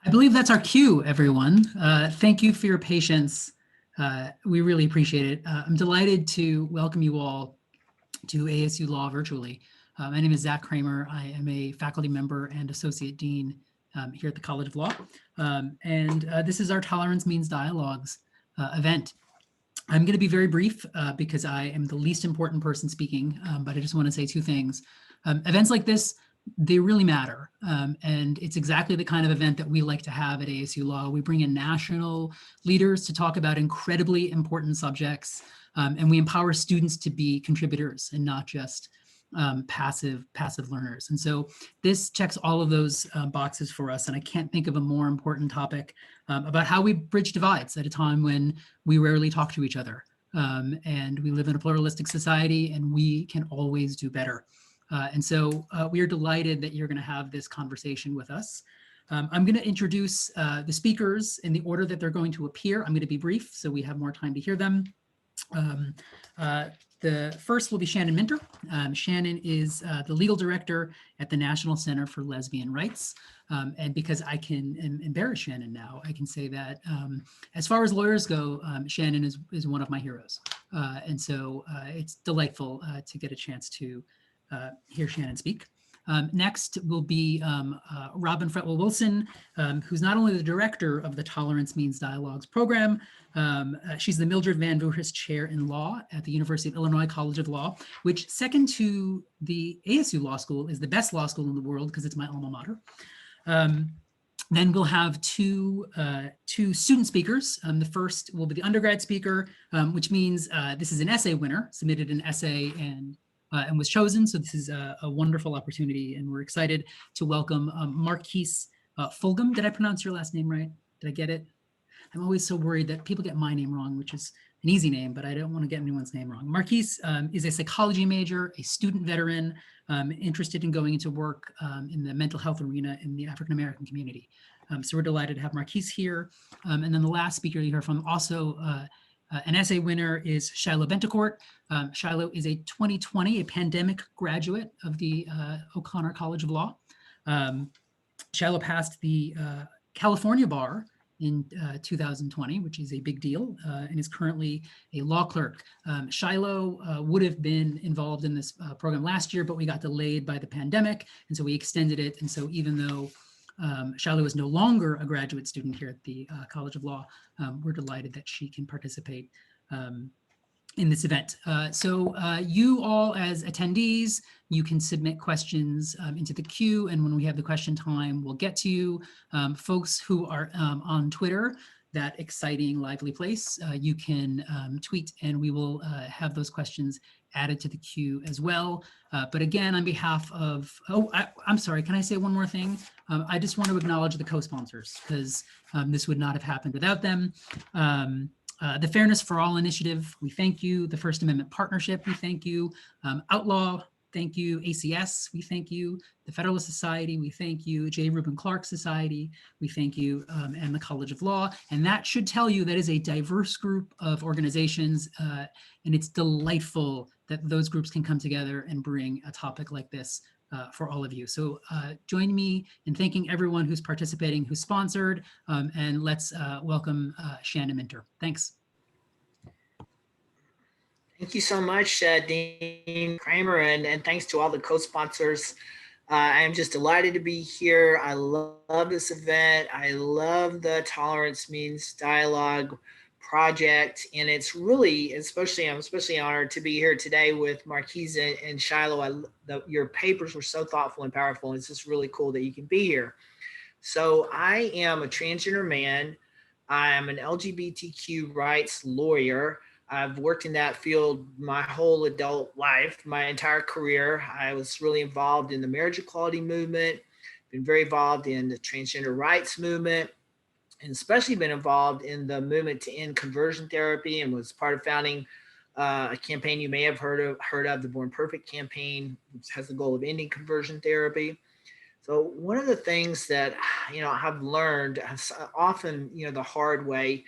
I believe that's our cue, everyone. Thank you for your patience. We really appreciate it. I'm delighted to welcome you all to ASU Law virtually. My name is Zach Kramer. I am a faculty member and associate dean here at the College of Law. And this is our Tolerance Means Dialogues event. I'm going to be very brief because I am the least important person speaking, but I just want to say two things. Events like this, they really matter. And it's exactly the kind of event that we like to have at ASU Law. We bring in national leaders to talk about incredibly important subjects, and we empower students to be contributors and not just passive learners. And so this checks all of those boxes for us. And I can't think of a more important topic about how we bridge divides at a time when we rarely talk to each other. And we live in a pluralistic society, and we can always do better. And so we are delighted that you're going to have this conversation with us. I'm going to introduce the speakers in the order that they're going to appear. I'm going to be brief so we have more time to hear them. The first will be Shannon Minter. Shannon is the legal director at the National Center for Lesbian Rights. And because I can embarrass Shannon now, I can say that as far as lawyers go, Shannon is one of my heroes. And so it's delightful to get a chance to hear Shannon speak. Next will be Robin Fretwell Wilson, who's not only the director of the Tolerance Means Dialogues program, she's the Mildred Van Voorhis Chair in Law at the University of Illinois College of Law, which, second to the ASU Law School, is the best law school in the world because it's my alma mater. Then we'll have two student speakers. The first will be the undergrad speaker, which means this is an essay winner, submitted an essay and was chosen. So this is a wonderful opportunity, and we're excited to welcome Marquise Fulgham. Did I pronounce your last name right? Did I get it? I'm always so worried that people get my name wrong, which is an easy name, but I don't want to get anyone's name wrong. Marquise is a psychology major, a student veteran, interested in going into work in the mental health arena in the African-American community. So we're delighted to have Marquise here. And then the last speaker you heard from, also an essay winner, is Shiloh Bentecourt. Shiloh is a 2020, a pandemic graduate of the O'Connor College of Law. Shiloh passed the California bar in 2020, which is a big deal, and is currently a law clerk. Shiloh would have been involved in this program last year, but we got delayed by the pandemic, and so we extended it. And so even though Shiloh is no longer a graduate student here at the College of Law, we're delighted that she can participate in this event. So you all as attendees, you can submit questions into the queue, and when we have the question time, we'll get to you. Folks who are on Twitter, that exciting, lively place, you can tweet, and we will have those questions added to the queue as well. But again, on behalf of, I'm sorry, can I say one more thing? I just want to acknowledge the co-sponsors, because this would not have happened without them. The Fairness for All Initiative, we thank you. The First Amendment Partnership, we thank you. Outlaw, thank you. ACS, we thank you. The Federalist Society, we thank you. J. Reuben Clark Society, we thank you. And the College of Law. And that should tell you that is a diverse group of organizations. And it's delightful that those groups can come together and bring a topic like this for all of you. So join me in thanking everyone who's participating, who's sponsored, and let's welcome Shannon Minter. Thanks. Thank you so much, Dean Kramer, and thanks to all the co-sponsors. I am just delighted to be here. I love this event. I love the Tolerance Means Dialogue project, and it's really, I'm especially honored to be here today with Marquise and Shiloh. Your papers were so thoughtful and powerful, and it's just really cool that you can be here. So I am a transgender man. I'm an LGBTQ rights lawyer. I've worked in that field my whole adult life, my entire career. I was really involved in the marriage equality movement, been very involved in the transgender rights movement, and especially been involved in the movement to end conversion therapy, and was part of founding a campaign you may have heard of, the Born Perfect campaign, which has the goal of ending conversion therapy. So one of the things that I've learned often the hard way,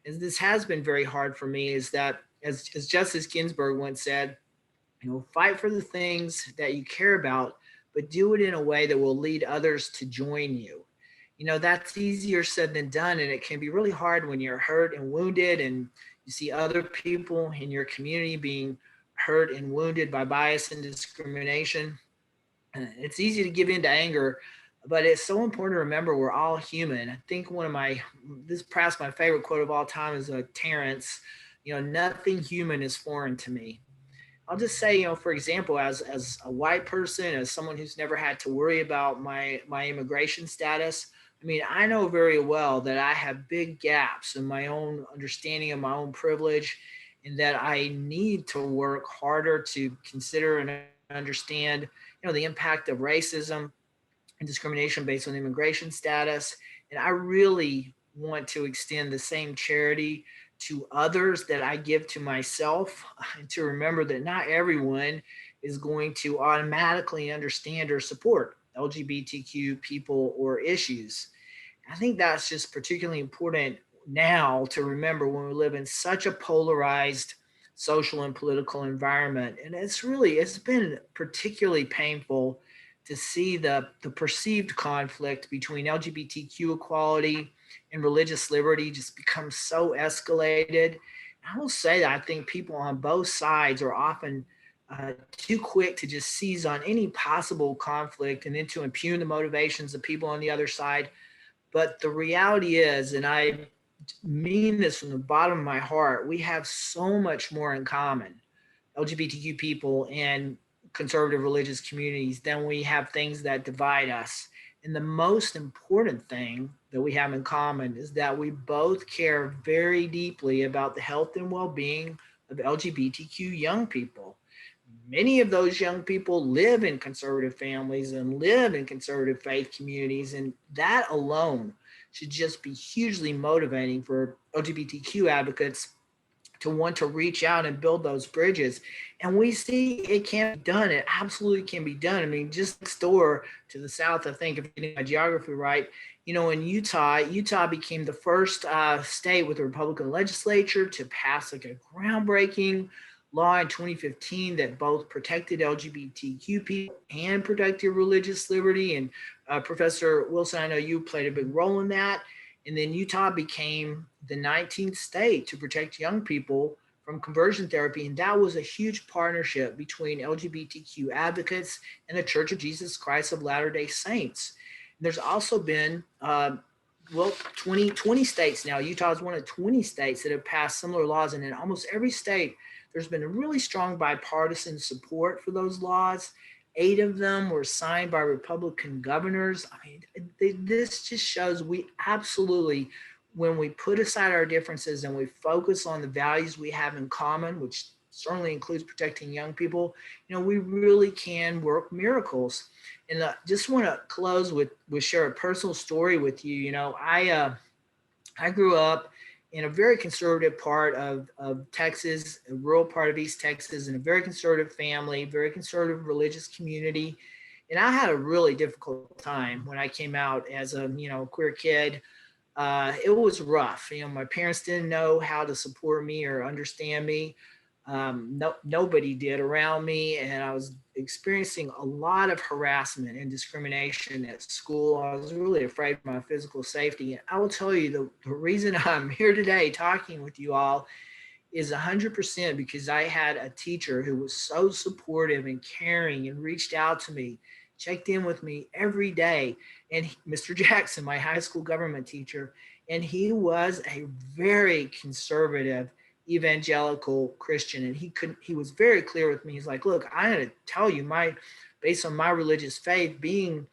and this has been very hard for me, is that as Justice Ginsburg once said, fight for the things that you care about, but do it in a way that will lead others to join you. That's easier said than done. And it can be really hard when you're hurt and wounded and you see other people in your community being hurt and wounded by bias and discrimination. It's easy to give in to anger, but it's so important to remember we're all human. I think perhaps my favorite quote of all time is Terrence, nothing human is foreign to me. I'll just say, for example, as a white person, as someone who's never had to worry about my immigration status, I mean, I know very well that I have big gaps in my own understanding of my own privilege, and that I need to work harder to consider and understand, the impact of racism and discrimination based on immigration status. And I really want to extend the same charity to others that I give to myself, and to remember that not everyone is going to automatically understand or support LGBTQ people or issues. I think that's just particularly important now to remember when we live in such a polarized social and political environment. And it's been particularly painful to see the perceived conflict between LGBTQ equality and religious liberty just become so escalated. I will say that I think people on both sides are often too quick to just seize on any possible conflict and then to impugn the motivations of people on the other side. But the reality is, and I mean this from the bottom of my heart, we have so much more in common, LGBTQ people and conservative religious communities, than we have things that divide us. And the most important thing that we have in common is that we both care very deeply about the health and well being of LGBTQ young people. Many of those young people live in conservative families and live in conservative faith communities, and that alone should just be hugely motivating for LGBTQ advocates to want to reach out and build those bridges. And we see it can be done. It absolutely can be done. I mean, just next door to the south, I think, if I'm getting my geography right, in Utah became the first state with a Republican legislature to pass like a groundbreaking law in 2015 that both protected LGBTQ people and protected religious liberty. And Professor Wilson, I know you played a big role in that. And then Utah became the 19th state to protect young people from conversion therapy. And that was a huge partnership between LGBTQ advocates and the Church of Jesus Christ of Latter-day Saints. And there's also been, 20 states now. Utah is one of 20 states that have passed similar laws. And in almost every state, there's been a really strong bipartisan support for those laws. 8 of them were signed by Republican governors. I mean, this just shows we absolutely, when we put aside our differences and we focus on the values we have in common, which certainly includes protecting young people, we really can work miracles. And just want to close with share a personal story with you. I grew up in a very conservative part of Texas, a rural part of East Texas, in a very conservative family, very conservative religious community. And I had a really difficult time when I came out as a queer kid. It was rough. My parents didn't know how to support me or understand me. Nobody did around me, and I was experiencing a lot of harassment and discrimination at school. I was really afraid for my physical safety. And I will tell you, the reason I'm here today talking with you all is 100% because I had a teacher who was so supportive and caring and reached out to me, checked in with me every day. And Mr. Jackson, my high school government teacher, and he was a very conservative evangelical Christian. And he was very clear with me. He's like, look, I got to tell you, based on my religious faith, being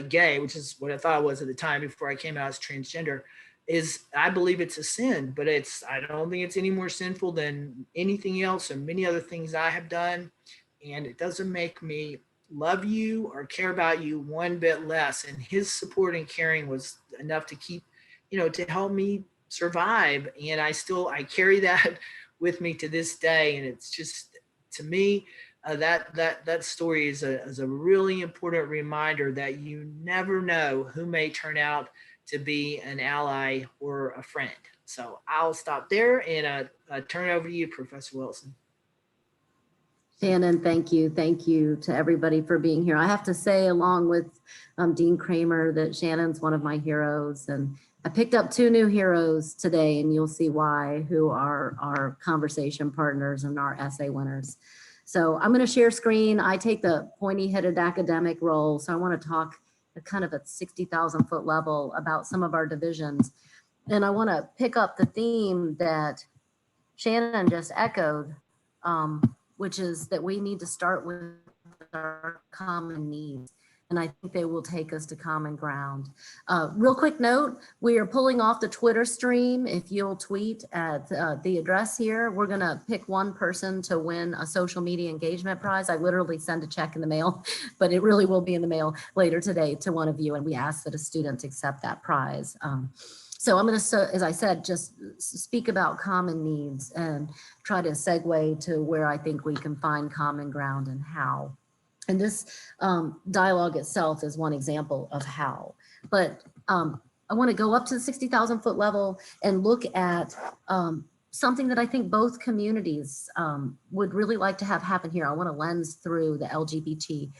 gay, which is what I thought it was at the time before I came out as transgender, is I believe it's a sin, but I don't think it's any more sinful than anything else and many other things I have done. And it doesn't make me love you or care about you one bit less. And his support and caring was enough to keep, to help me survive. And I carry that with me to this day. And it's just, to me, that story is a really important reminder that you never know who may turn out to be an ally or a friend. So I'll stop there and turn it over to you, Professor Wilson. Shannon, thank you. Thank you to everybody for being here. I have to say, along with Dean Kramer, that Shannon's one of my heroes. And I picked up 2 new heroes today, and you'll see why, who are our conversation partners and our essay winners. So I'm going to share screen. I take the pointy-headed academic role. So I want to talk at kind of a 60,000 foot level about some of our divisions. And I want to pick up the theme that Shannon just echoed, which is that we need to start with our common needs. And I think they will take us to common ground. Real quick note, we are pulling off the Twitter stream. If you'll tweet at the address here, we're gonna pick one person to win a social media engagement prize. I literally send a check in the mail, but it really will be in the mail later today to one of you. And we ask that a student accept that prize. So I'm going to, as I said, just speak about common needs and try to segue to where I think we can find common ground and how. And this dialogue itself is one example of how. But I want to go up to the 60,000 foot level and look at something that I think both communities would really like to have happen here. I want to lens through the LGBT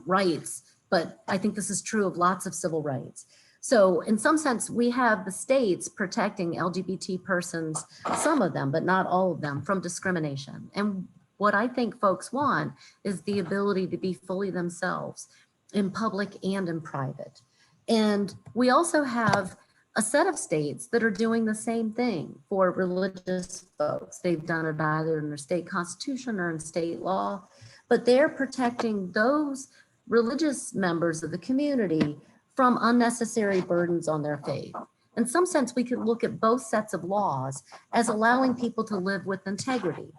rights, but I think this is true of lots of civil rights. So in some sense, we have the states protecting LGBT persons, some of them, but not all of them, from discrimination. And what I think folks want is the ability to be fully themselves in public and in private. And we also have a set of states that are doing the same thing for religious folks. They've done it either in their state constitution or in state law, but they're protecting those religious members of the community from unnecessary burdens on their faith. In some sense, we could look at both sets of laws as allowing people to live with integrity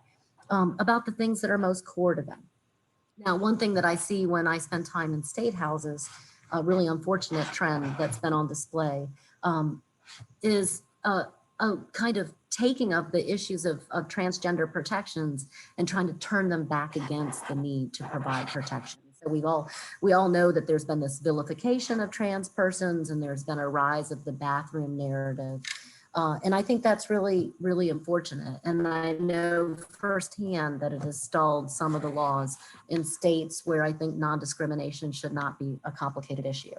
about the things that are most core to them. Now, one thing that I see when I spend time in state houses, a really unfortunate trend that's been on display, is a kind of taking of the issues of transgender protections and trying to turn them back against the need to provide protection. So we all know that there's been this vilification of trans persons, and there's been a rise of the bathroom narrative. And I think that's really, really unfortunate. And I know firsthand that it has stalled some of the laws in states where I think non-discrimination should not be a complicated issue.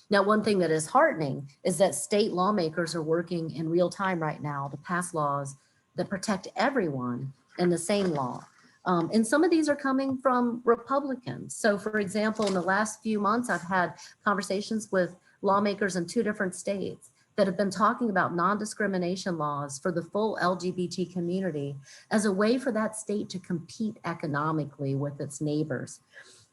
Now, one thing that is heartening is that state lawmakers are working in real time right now to pass laws that protect everyone in the same law. And some of these are coming from Republicans. So for example, in the last few months, I've had conversations with lawmakers in 2 different states that have been talking about non-discrimination laws for the full LGBT community as a way for that state to compete economically with its neighbors.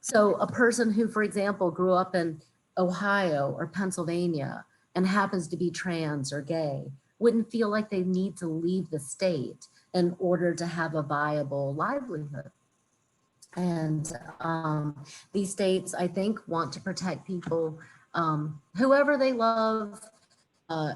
So a person who, for example, grew up in Ohio or Pennsylvania and happens to be trans or gay wouldn't feel like they need to leave the state in order to have a viable livelihood. And these states, I think, want to protect people, whoever they love,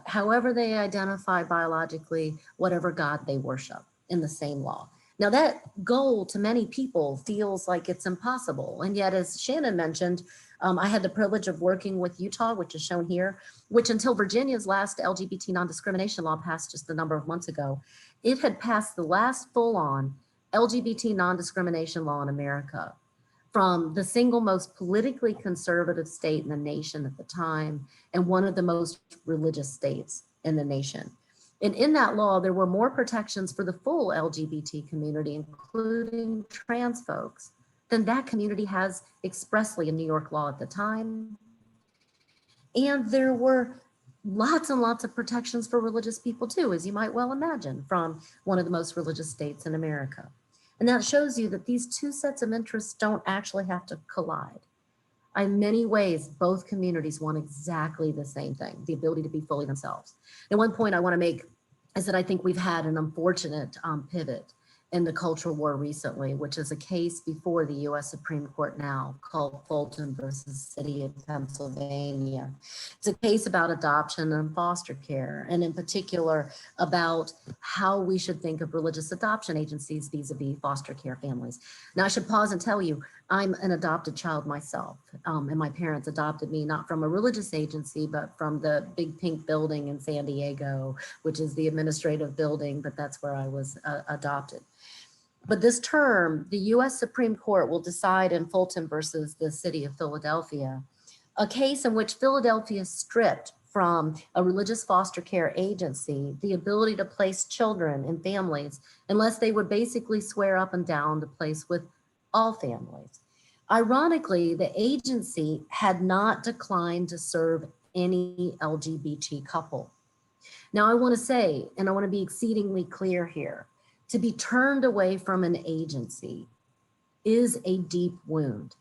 however they identify biologically, whatever God they worship, in the same law. Now that goal to many people feels like it's impossible. And yet, as Shannon mentioned, I had the privilege of working with Utah, which is shown here, which until Virginia's last LGBT non-discrimination law passed just a number of months ago, it had passed the last full-on LGBT non-discrimination law in America from the single most politically conservative state in the nation at the time and one of the most religious states in the nation. And in that law, there were more protections for the full LGBT community, including trans folks, than that community has expressly in New York law at the time. And there were lots and lots of protections for religious people too, as you might well imagine, from one of the most religious states in America. And that shows you that these 2 sets of interests don't actually have to collide. In many ways, both communities want exactly the same thing, the ability to be fully themselves. And one point I want to make is that I think we've had an unfortunate pivot in the cultural war recently, which is a case before the US Supreme Court now called Fulton versus City of Pennsylvania. It's a case about adoption and foster care, and in particular about how we should think of religious adoption agencies vis-a-vis foster care families. Now I should pause and tell you, I'm an adopted child myself, and my parents adopted me not from a religious agency, but from the big pink building in San Diego, which is the administrative building, but that's where I was adopted. But this term, the US Supreme Court will decide in Fulton versus the city of Philadelphia, a case in which Philadelphia stripped from a religious foster care agency the ability to place children in families unless they would basically swear up and down to place with all families. Ironically, the agency had not declined to serve any LGBT couple. Now, I want to say, and I want to be exceedingly clear here, to be turned away from an agency is a deep wound.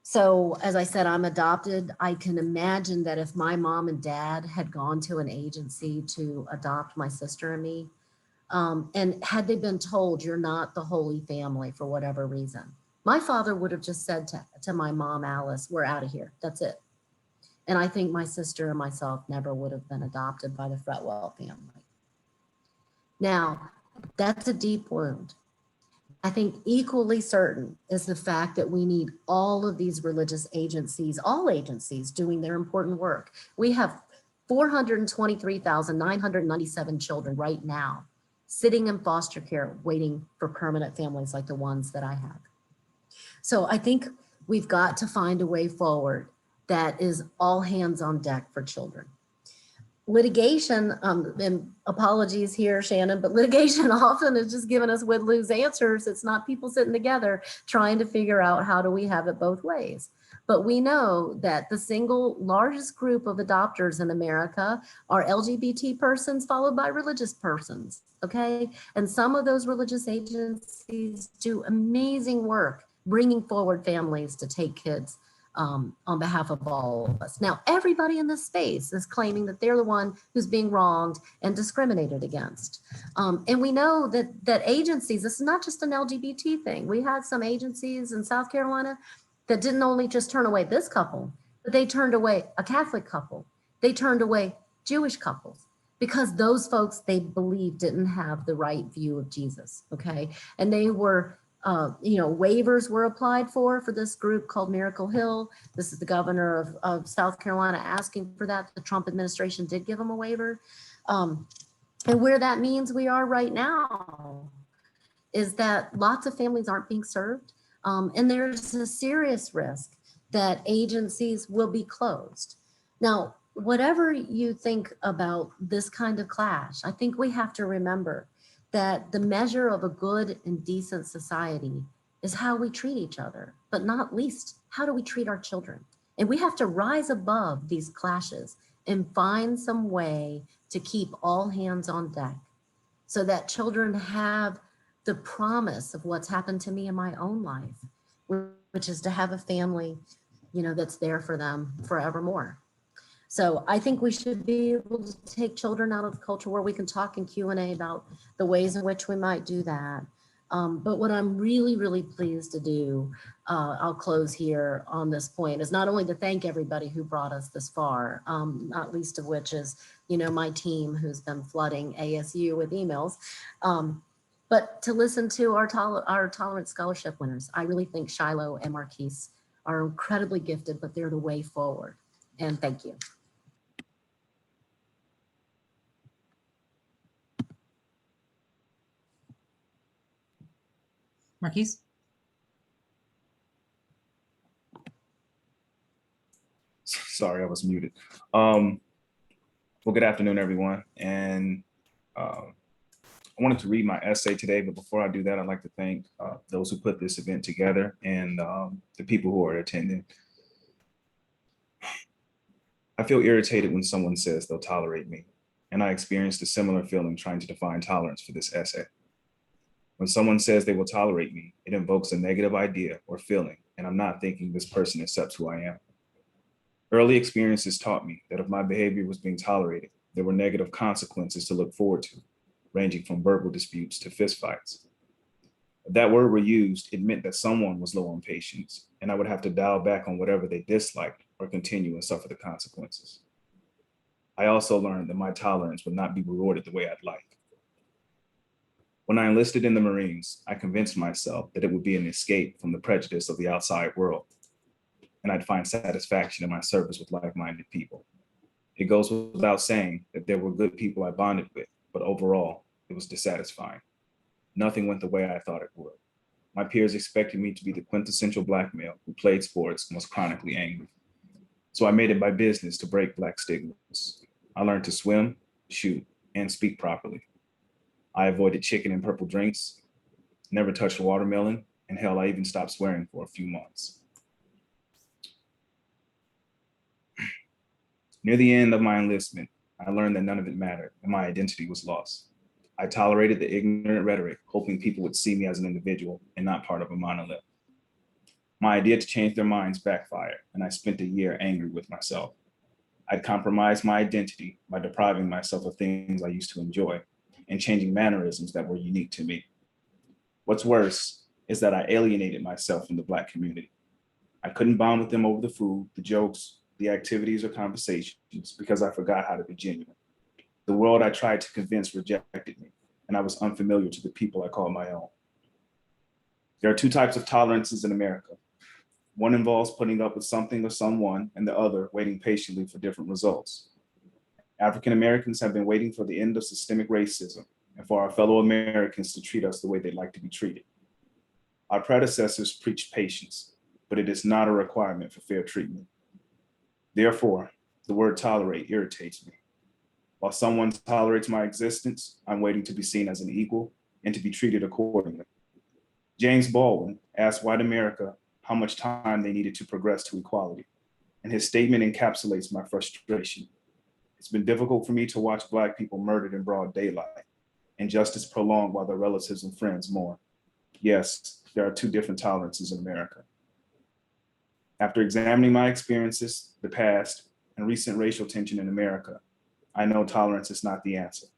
So, as I said, I'm adopted. I can imagine that if my mom and dad had gone to an agency to adopt my sister and me, and had they been told you're not the Holy Family for whatever reason, my father would have just said to my mom, Alice, we're out of here. That's it. And I think my sister and myself never would have been adopted by the Fretwell family. Now, that's a deep wound. I think equally certain is the fact that we need all of these religious agencies, all agencies doing their important work. We have 423,997 children right now sitting in foster care waiting for permanent families like the ones that I have. So I think we've got to find a way forward that is all hands on deck for children. Litigation, and apologies here, Shannon, but litigation often is just giving us would-lose answers. It's not people sitting together trying to figure out how do we have it both ways. But we know that the single largest group of adopters in America are LGBT persons followed by religious persons, okay? And some of those religious agencies do amazing work bringing forward families to take kids on behalf of all of us. Now, everybody in this space is claiming that they're the one who's being wronged and discriminated against. And we know that agencies, this is not just an LGBT thing. We had some agencies in South Carolina that didn't only just turn away this couple, but they turned away a Catholic couple. They turned away Jewish couples because those folks they believed didn't have the right view of Jesus, okay? And they were waivers were applied for this group called Miracle Hill. This is the governor of South Carolina asking for that. The Trump administration did give them a waiver. And where that means we are right now is that lots of families aren't being served. And there's a serious risk that agencies will be closed. Now, whatever you think about this kind of clash, I think we have to remember that the measure of a good and decent society is how we treat each other, but not least, how do we treat our children? And we have to rise above these clashes and find some way to keep all hands on deck so that children have the promise of what's happened to me in my own life, which is to have a family, that's there for them forevermore. So I think we should be able to take children out of the culture where we can talk in Q&A about the ways in which we might do that. But what I'm really, really pleased to do, I'll close here on this point, is not only to thank everybody who brought us this far, not least of which is, my team who's been flooding ASU with emails, but to listen to our Tolerance Scholarship winners. I really think Shiloh and Marquise are incredibly gifted, but they're the way forward. And thank you. Marquise? Sorry, I was muted. Well, good afternoon, everyone. And I wanted to read my essay today, but before I do that, I'd like to thank those who put this event together and the people who are attending. I feel irritated when someone says they'll tolerate me, and I experienced a similar feeling trying to define tolerance for this essay. When someone says they will tolerate me, it invokes a negative idea or feeling, and I'm not thinking this person accepts who I am. Early experiences taught me that if my behavior was being tolerated, there were negative consequences to look forward to, ranging from verbal disputes to fistfights. If that word were used, it meant that someone was low on patience, and I would have to dial back on whatever they disliked or continue and suffer the consequences. I also learned that my tolerance would not be rewarded the way I'd like. When I enlisted in the Marines, I convinced myself that it would be an escape from the prejudice of the outside world, and I'd find satisfaction in my service with like-minded people. It goes without saying that there were good people I bonded with, but overall, it was dissatisfying. Nothing went the way I thought it would. My peers expected me to be the quintessential Black male who played sports and was chronically angry. So I made it my business to break Black stigmas. I learned to swim, shoot, and speak properly. I avoided chicken and purple drinks, never touched a watermelon, and hell, I even stopped swearing for a few months. Near the end of my enlistment, I learned that none of it mattered and my identity was lost. I tolerated the ignorant rhetoric, hoping people would see me as an individual and not part of a monolith. My idea to change their minds backfired, and I spent a year angry with myself. I'd compromised my identity by depriving myself of things I used to enjoy and changing mannerisms that were unique to me. What's worse is that I alienated myself from the Black community. I couldn't bond with them over the food, the jokes, the activities, or conversations because I forgot how to be genuine. The world I tried to convince rejected me, and I was unfamiliar to the people I called my own. There are two types of tolerances in America. One involves putting up with something or someone, and the other waiting patiently for different results. African Americans have been waiting for the end of systemic racism and for our fellow Americans to treat us the way they'd like to be treated. Our predecessors preached patience, but it is not a requirement for fair treatment. Therefore, the word tolerate irritates me. While someone tolerates my existence, I'm waiting to be seen as an equal and to be treated accordingly. James Baldwin asked white America how much time they needed to progress to equality, and his statement encapsulates my frustration. It's been difficult for me to watch Black people murdered in broad daylight, and justice prolonged while their relatives and friends mourn. Yes, there are two different tolerances in America. After examining my experiences, the past, and recent racial tension in America, I know tolerance is not the answer.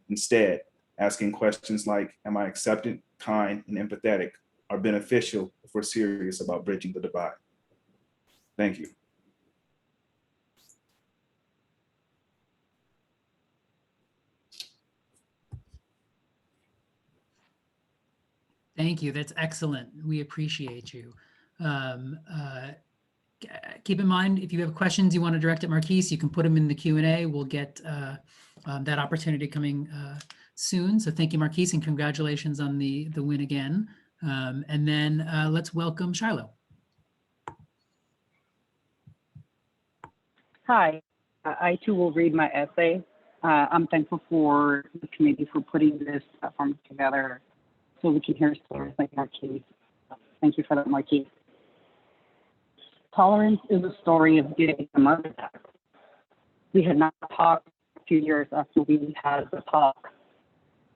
Instead, asking questions like, am I acceptant, kind, and empathetic are beneficial if we're serious about bridging the divide. Thank you. Thank you. That's excellent. We appreciate you. Keep in mind, if you have questions you want to direct at Marquise, you can put them in the Q&A. We'll get that opportunity coming soon. So thank you, Marquise, and congratulations on the win again. And then let's welcome Shiloh. Hi, I too will read my essay. I'm thankful for the committee for putting this platform together so we can hear stories like Marquise. Thank you for that, Marquise. Tolerance is a story of getting my mother back. We had not talked a few years after we had the talk.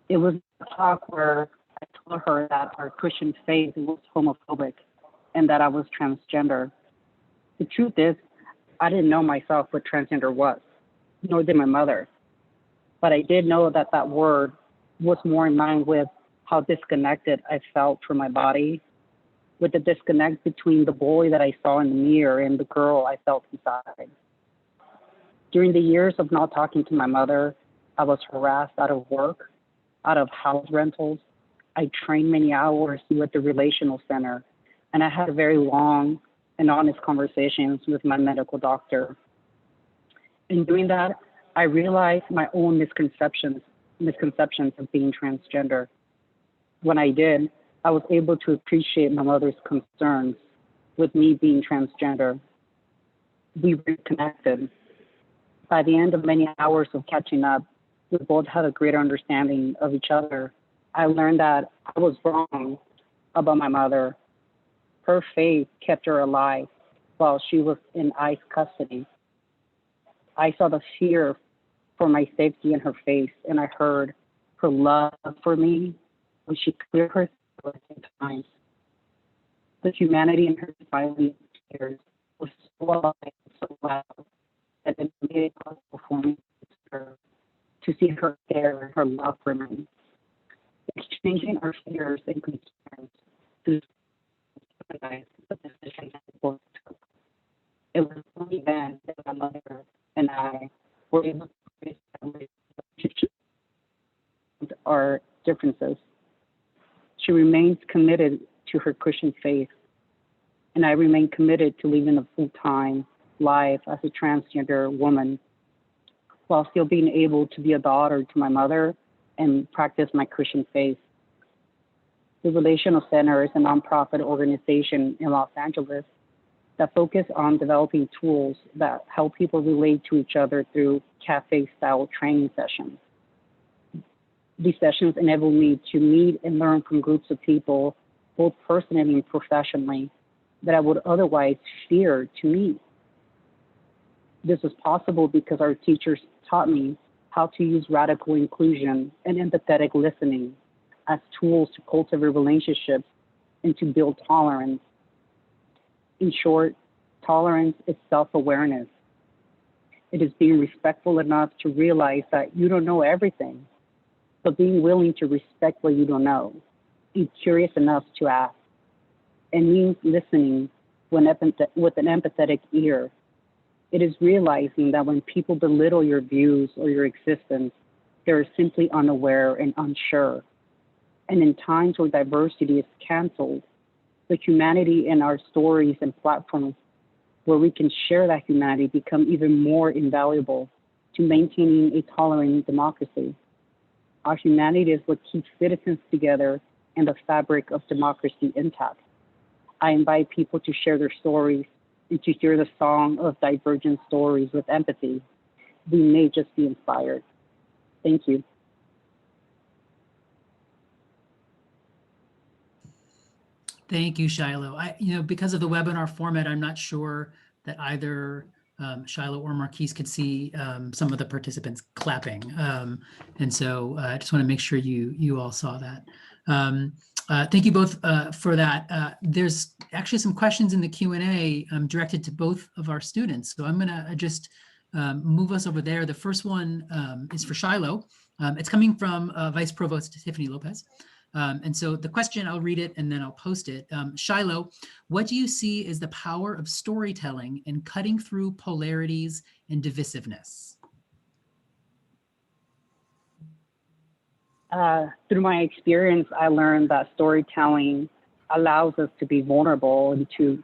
It was a talk where I told her that our Christian faith was homophobic and that I was transgender. The truth is, I didn't know myself what transgender was, nor did my mother. But I did know that that word was more in line with how disconnected I felt from my body, with the disconnect between the boy that I saw in the mirror and the girl I felt inside. During the years of not talking to my mother, I was harassed out of work, out of house rentals. I trained many hours with the relational center, and I had very long and honest conversations with my medical doctor. In doing that, I realized my own misconceptions of being transgender. When I did, I was able to appreciate my mother's concerns with me being transgender. We reconnected. By the end of many hours of catching up, we both had a greater understanding of each other. I learned that I was wrong about my mother. Her faith kept her alive while she was in ICE custody. I saw the fear for my safety in her face, and I heard her love for me when she cleared her throat at times. The humanity in her smiling tears was so alive and so loud that it made it possible for me to see her care and her love for me. Exchanging our fears and concerns to recognize the decision that we both took. It was only then that my mother and I were able to establish our differences. She remains committed to her Christian faith, and I remain committed to living a full-time life as a transgender woman, while still being able to be a daughter to my mother and practice my Christian faith. The Relational Center is a nonprofit organization in Los Angeles that focus on developing tools that help people relate to each other through cafe-style training sessions. These sessions enable me to meet and learn from groups of people, both personally and professionally, that I would otherwise fear to meet. This was possible because our teachers taught me how to use radical inclusion and empathetic listening as tools to cultivate relationships and to build tolerance. In short, tolerance is self-awareness. It is being respectful enough to realize that you don't know everything, but being willing to respect what you don't know, and curious enough to ask. It means listening with an empathetic ear. It is realizing that when people belittle your views or your existence, they're simply unaware and unsure. And in times where diversity is canceled, the humanity in our stories and platforms where we can share that humanity become even more invaluable to maintaining a tolerant democracy. Our humanity is what keeps citizens together and the fabric of democracy intact. I invite people to share their stories and to hear the song of divergent stories with empathy. We may just be inspired. Thank you. Thank you, Shiloh. Because of the webinar format, I'm not sure that either Shiloh or Marquise could see some of the participants clapping. And so I just want to make sure you all saw that. Thank you both for that. There's actually some questions in the Q&A directed to both of our students. So I'm going to just move us over there. The first one is for Shiloh. It's coming from Vice Provost Tiffany Lopez. And so the question, I'll read it and then I'll post it. Shiloh, what do you see as the power of storytelling in cutting through polarities and divisiveness? Through my experience, I learned that storytelling allows us to be vulnerable and to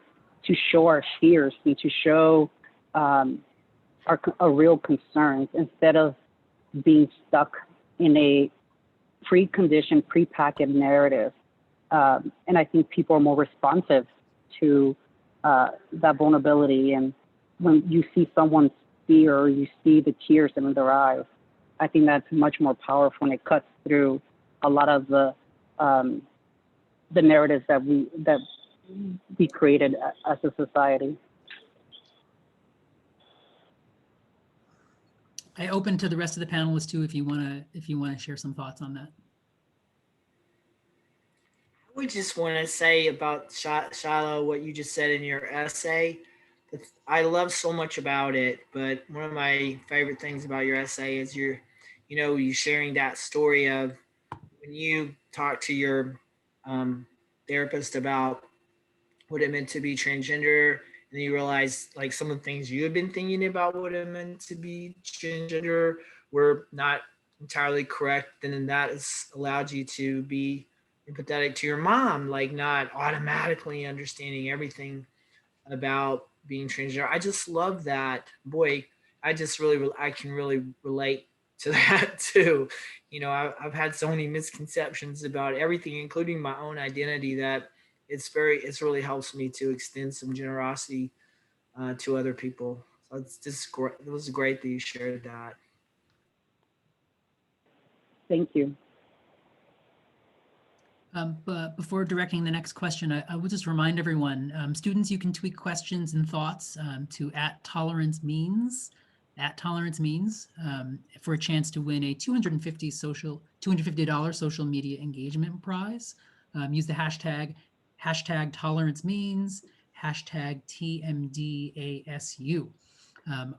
show our fears and to show our real concerns instead of being stuck in a preconditioned, prepackaged narrative. And I think people are more responsive to that vulnerability. And when you see someone's fear, you see the tears in their eyes, I think that's much more powerful and it cuts through a lot of the narratives that we created as a society. I open to the rest of the panelists too, if you want to share some thoughts on that. I would just want to say about Shiloh, what you just said in your essay. I love so much about it, but one of my favorite things about your essay is you sharing that story of when you talk to your therapist about what it meant to be transgender, and then you realize like some of the things you had been thinking about what it meant to be transgender were not entirely correct, and then that has allowed you to be empathetic to your mom, like not automatically understanding everything about being transgender. I just love that. Boy, I can really relate to that too. I've had so many misconceptions about everything, including my own identity, that it's really helps me to extend some generosity to other people. So it's just great. It was great that you shared that. Thank you. But before directing the next question, I will just remind everyone, students, you can tweet questions and thoughts to @tolerancemeans, for a chance to win a $250 social media engagement prize. Use the hashtag #tolerancemeans, #TMDASU.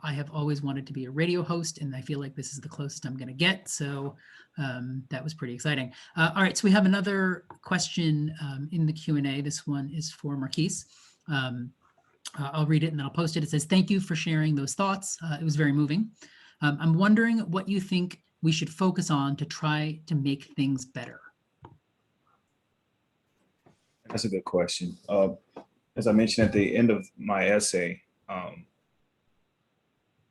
I have always wanted to be a radio host, and I feel like this is the closest I'm going to get. So that was pretty exciting. All right, so we have another question in the Q&A. This one is for Marquise. I'll read it and then I'll post it. It says, thank you for sharing those thoughts. It was very moving. I'm wondering what you think we should focus on to try to make things better. That's a good question. As I mentioned at the end of my essay,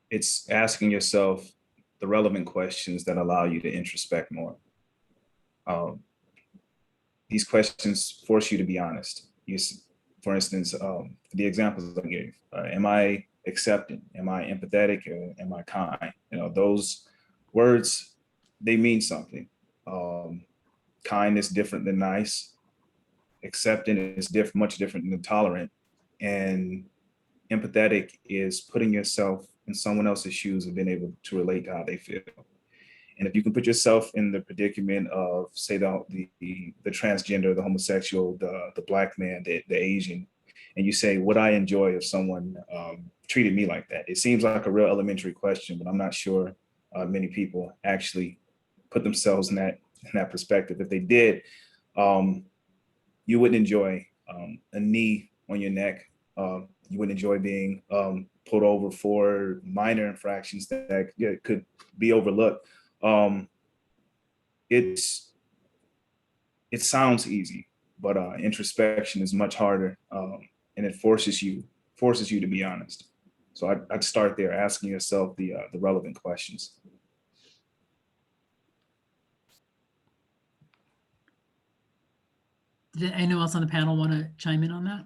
it's asking yourself the relevant questions that allow you to introspect more. these questions force you to be honest. For instance, the examples I gave, am I accepting? Am I empathetic? Or am I kind? Those words, they mean something. Kind is different than nice. Accepting is much different than tolerant. And empathetic is putting yourself in someone else's shoes and being able to relate to how they feel. And if you can put yourself in the predicament of, say, the transgender, the homosexual, the Black man, the Asian, and you say, would I enjoy if someone treated me like that? It seems like a real elementary question, but I'm not sure many people actually put themselves in that perspective. If they did, you wouldn't enjoy a knee on your neck. You wouldn't enjoy being pulled over for minor infractions that could be overlooked. It sounds easy, but introspection is much harder, and it forces you to be honest. So I'd start there, asking yourself the relevant questions. Did anyone else on the panel want to chime in on that?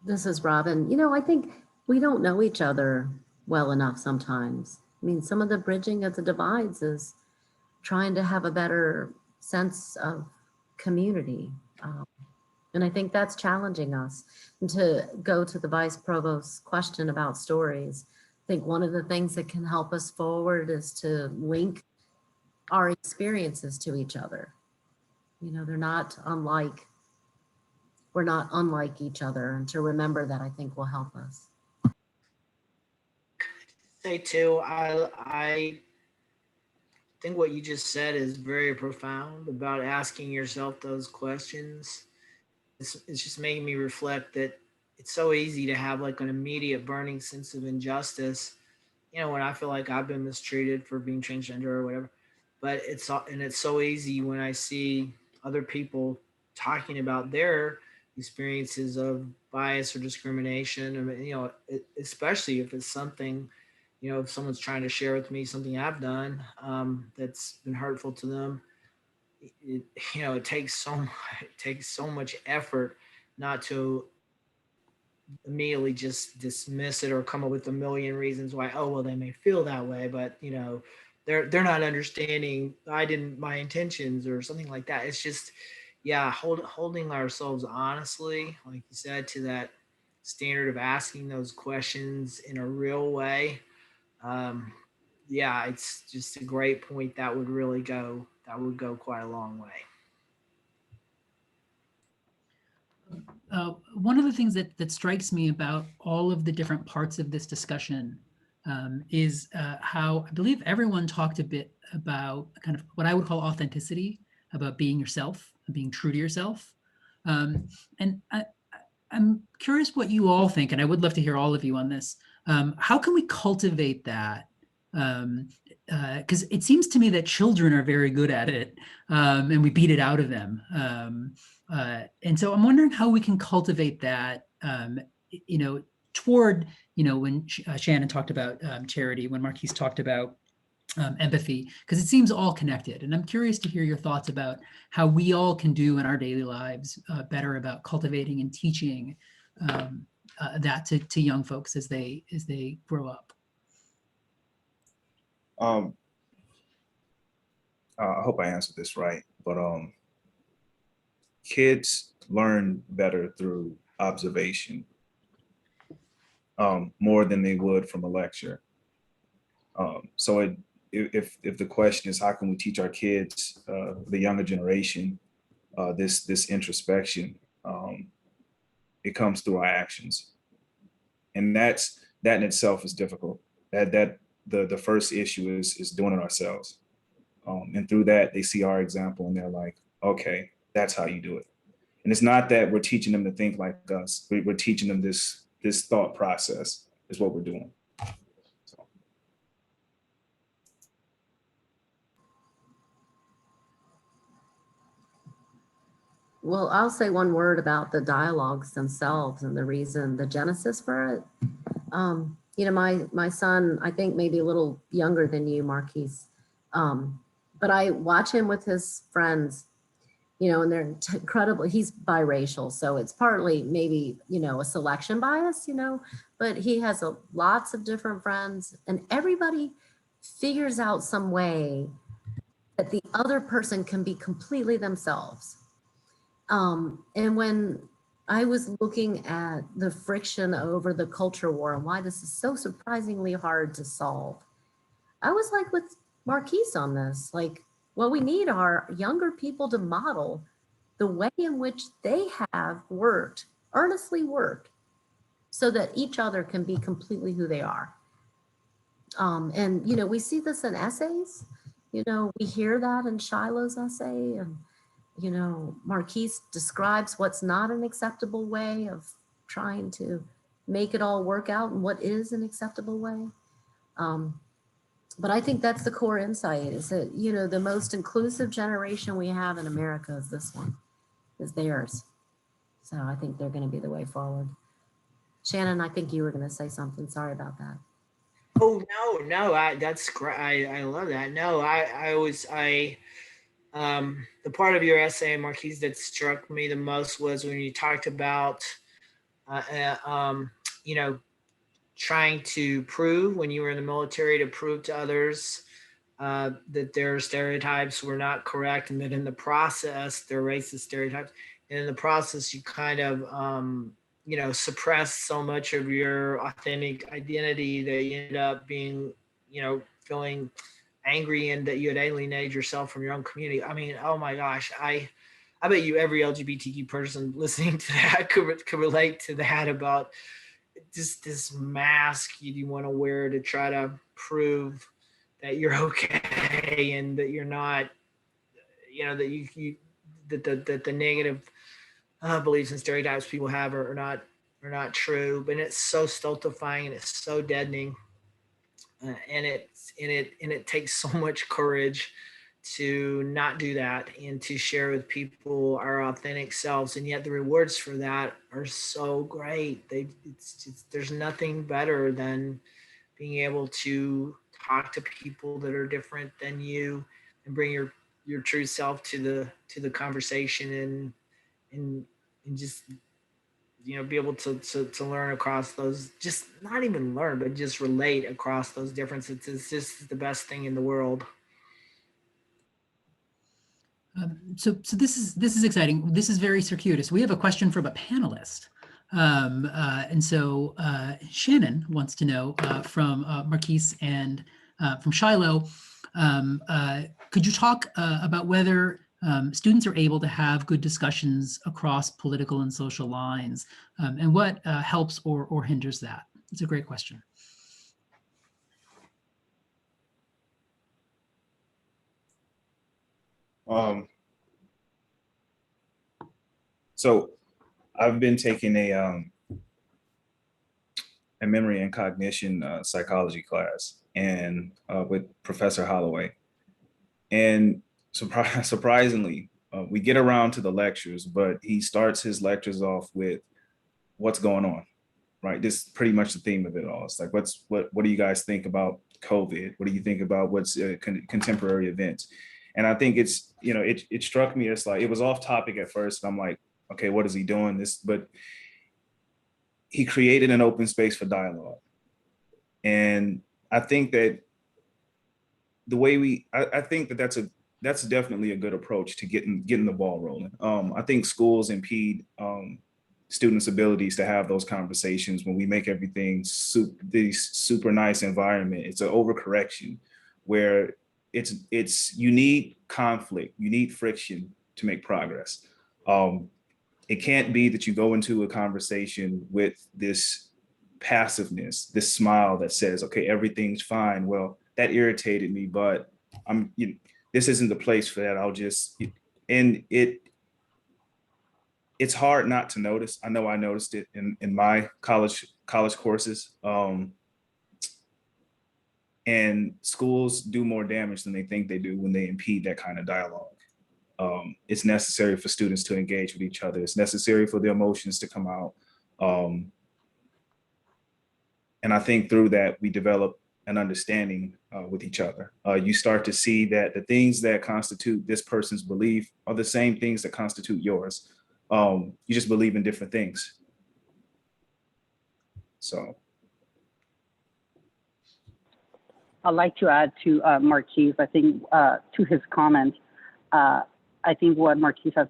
This is Robin. I think we don't know each other well enough sometimes. I mean, some of the bridging of the divides is trying to have a better sense of community. And I think that's challenging us. And to go to the Vice Provost's question about stories, I think one of the things that can help us forward is to link our experiences to each other. They're not unlike, we're not unlike each other, and to remember that, I think, will help us. Say too, I think what you just said is very profound about asking yourself those questions. It's just making me reflect that it's so easy to have like an immediate burning sense of injustice, when I feel like I've been mistreated for being transgender or whatever. But it's so easy when I see other people talking about their experiences of bias or discrimination, especially if it's something, if someone's trying to share with me something I've done that's been hurtful to them. It takes so much effort not to immediately just dismiss it or come up with a million reasons why, oh, well, they may feel that way, but they're not understanding my intentions or something like that. It's just, holding ourselves honestly, like you said, to that standard of asking those questions in a real way. It's just a great point that would go quite a long way. One of the things that strikes me about all of the different parts of this discussion is how I believe everyone talked a bit about kind of what I would call authenticity, about being yourself, being true to yourself. And I'm curious what you all think, and I would love to hear all of you on this. How can we cultivate that? Because it seems to me that children are very good at it, and we beat it out of them. And so I'm wondering how we can cultivate that, toward, when Shannon talked about charity, when Marquise talked about empathy, because it seems all connected. And I'm curious to hear your thoughts about how we all can do in our daily lives better about cultivating and teaching that to young folks as they grow up. I hope I answered this right, but kids learn better through observation more than they would from a lecture. So if the question is, how can we teach our kids, the younger generation, this introspection, it comes through our actions. And that in itself is difficult. That the first issue is doing it ourselves. And through that, they see our example and they're like, okay, that's how you do it. And it's not that we're teaching them to think like us. We're teaching them this thought process is what we're doing. So. Well, I'll say one word about the dialogues themselves and the reason, the genesis for it. you know, my son, I think maybe a little younger than you, Marquise. But I watch him with his friends, you know, and they're incredibly, he's biracial. So it's partly maybe, you know, a selection bias, you know, but he has lots of different friends and everybody figures out some way that the other person can be completely themselves. And when I was looking at the friction over the culture war and why this is so surprisingly hard to solve, I was like with Marquise on this, like what we need are younger people to model the way in which they have worked, earnestly worked, so that each other can be completely who they are. And, you know, we see this in essays, you know, we hear that in Shiloh's essay, and, you know, Marquise describes what's not an acceptable way of trying to make it all work out and what is an acceptable way. But I think that's the core insight, is that, you know, the most inclusive generation we have in America is this one, is theirs. So I think they're going to be the way forward. Shannon, I think you were going to say something. Sorry about that. Oh no, that's great. I love that. No, the part of your essay, Marquise, that struck me the most was when you talked about, uh, uh, um, you know, trying to prove when you were in the military to prove to others that their stereotypes were not correct, and that in the process, their racist stereotypes, and in the process, you kind of, you know, suppress so much of your authentic identity that you end up being, you know, feeling angry and that you had alienated yourself from your own community. I mean, oh my gosh, I bet you every LGBTQ person listening to that could relate to that, about just this mask you want to wear to try to prove that you're okay and that you're not, you know, that you that the negative beliefs and stereotypes people have are not true. But it's so stultifying and it's so deadening, and it takes so much courage to not do that and to share with people our authentic selves, and yet the rewards for that are so great. It's just, there's nothing better than being able to talk to people that are different than you and bring your true self to the conversation, and and just, you know, be able to learn across those, just not even learn, but just relate across those differences. It's just the best thing in the world. So this is exciting. This is very circuitous. We have a question from a panelist. And so Shannon wants to know from Marquise and from Shiloh, could you talk about whether students are able to have good discussions across political and social lines, and what helps or hinders that? It's a great question. So I've been taking a memory and cognition psychology class, and with Professor Holloway. And surprisingly, we get around to the lectures, but he starts his lectures off with what's going on, right? This is pretty much the theme of it all. It's like, what do you guys think about COVID? What do you think about what's contemporary events? And I think it's, you know, it struck me as like, it was off topic at first. And I'm like, okay, what is he doing this? But he created an open space for dialogue. And I think that the way I think that that's definitely a good approach to getting the ball rolling. I think schools impede students' abilities to have those conversations when we make everything this super nice environment. It's an overcorrection where you need conflict, you need friction to make progress. It can't be that you go into a conversation with this passiveness, this smile that says, okay, everything's fine. Well, that irritated me, but this isn't the place for that. And it's hard not to notice. I know I noticed it in my college courses. And schools do more damage than they think they do when they impede that kind of dialogue. It's necessary for students to engage with each other. It's necessary for the emotions to come out. And I think through that, we develop an understanding with each other. You start to see that the things that constitute this person's belief are the same things that constitute yours. You just believe in different things. So. I'd like to add to Marquise, I think to his comment, I think what Marquise has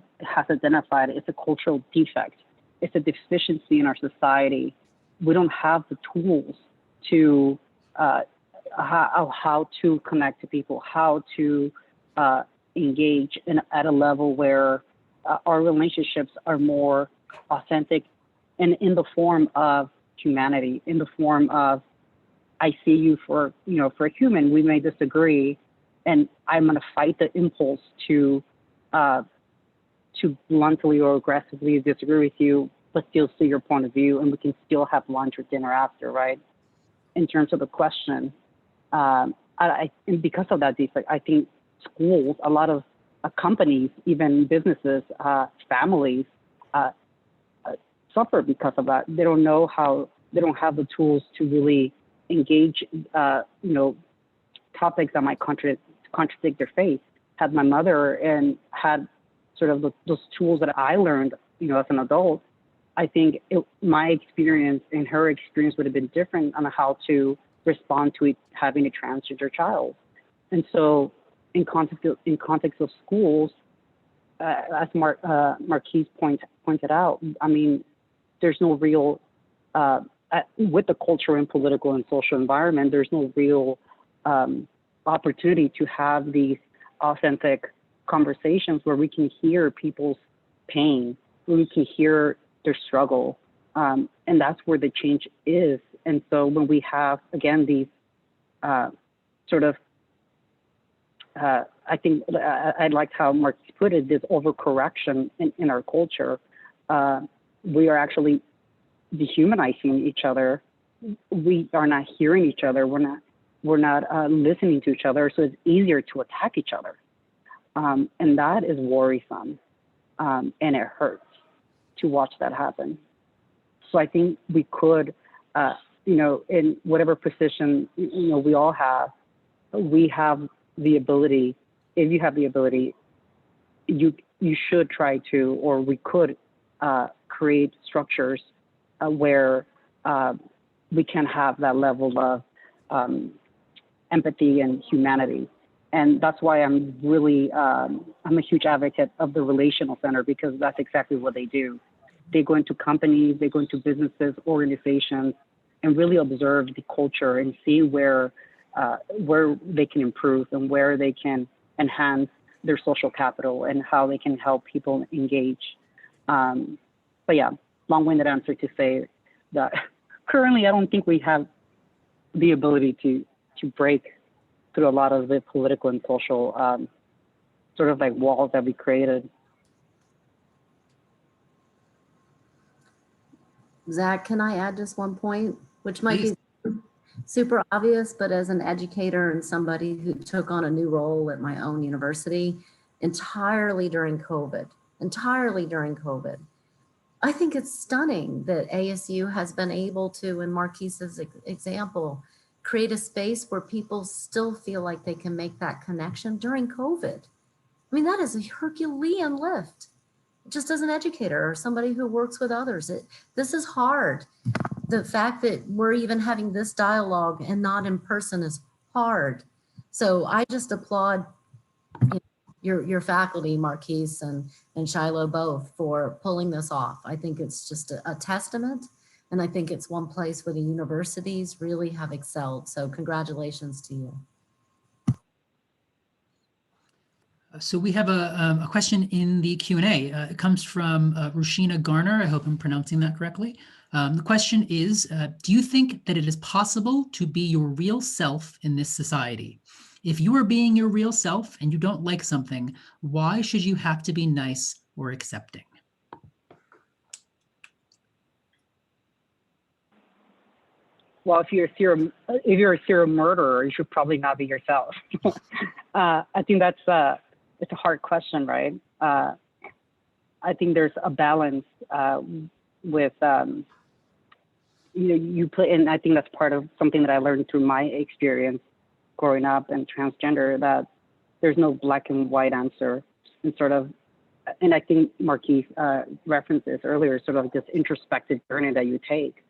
identified is a cultural defect. It's a deficiency in our society. We don't have the tools to how to connect to people, how to engage at a level where our relationships are more authentic and in the form of humanity, in the form of, I see you for a human. We may disagree, and I'm going to fight the impulse to bluntly or aggressively disagree with you, but still see your point of view, and we can still have lunch or dinner after, right? In terms of the question, and because of that defect, I think schools, a lot of companies, even businesses, families suffer because of that. They don't know how. They don't have the tools to really engage, topics that might contradict their faith. Had my mother and had sort of those tools that I learned, as an adult, I think my experience and her experience would have been different on how to respond to it, having a transgender child. And so, in context of schools, as Marquise pointed out, I mean, there's no real with the cultural and political and social environment, there's no real opportunity to have these authentic conversations where we can hear people's pain, where we can hear their struggle. And that's where the change is. And so when we have, again, these I think I liked how Mark put it, this overcorrection in our culture. We are actually dehumanizing each other. We are not hearing each other. We're not listening to each other. So it's easier to attack each other. And that is worrisome. And it hurts to watch that happen. So I think we could, in whatever position, we all have, we have the ability, if you have the ability, you should try to, or we could create structures where we can have that level of empathy and humanity. And that's why I'm really, I'm a huge advocate of the Relational Center, because that's exactly what they do. They go into companies, they go into businesses, organizations, and really observe the culture and see where they can improve and where they can enhance their social capital and how they can help people engage. But yeah, long-winded answer to say that currently I don't think we have the ability to break through a lot of the political and social sort of like walls that we created. Zach, can I add just one point, which might Please. be super obvious, but as an educator and somebody who took on a new role at my own university entirely during COVID, I think it's stunning that ASU has been able to, in Marquise's example, create a space where people still feel like they can make that connection during COVID. I mean, that is a Herculean lift. Just as an educator or somebody who works with others, this is hard. The fact that we're even having this dialogue and not in person is hard. So I just applaud your faculty, Marquise and Shiloh both, for pulling this off. I think it's just a testament, and I think it's one place where the universities really have excelled. So congratulations to you. So we have a question in the Q&A. It comes from Rushina Garner. I hope I'm pronouncing that correctly. The question is, do you think that it is possible to be your real self in this society? If you are being your real self and you don't like something, why should you have to be nice or accepting? Well, if you're a serial murderer, you should probably not be yourself. I think it's a hard question, right? I think there's a balance with you play, and I think that's part of something that I learned through my experience growing up and transgender, that there's no black and white answer, and sort of, and I think Marquis referenced this earlier, sort of this introspective journey that you take,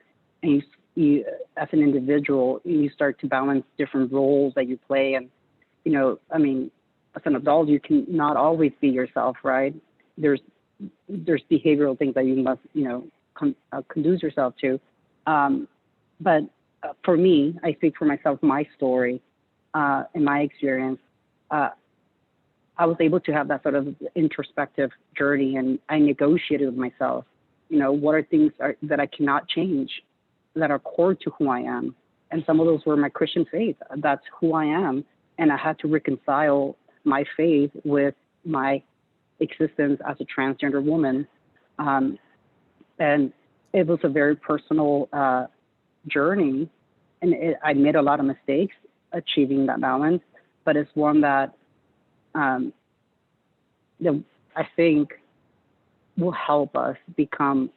and you as an individual, you start to balance different roles that you play, and I mean, as an adult, you can not always be yourself, right? There's behavioral things that you must conduce yourself to, but for me, I speak for myself, my story, in my experience, I was able to have that sort of introspective journey, and I negotiated with myself, what are things that I cannot change, that are core to who I am. And some of those were my Christian faith. That's who I am. And I had to reconcile my faith with my existence as a transgender woman. And it was a very personal journey. And I made a lot of mistakes achieving that balance, but it's one that I think will help us become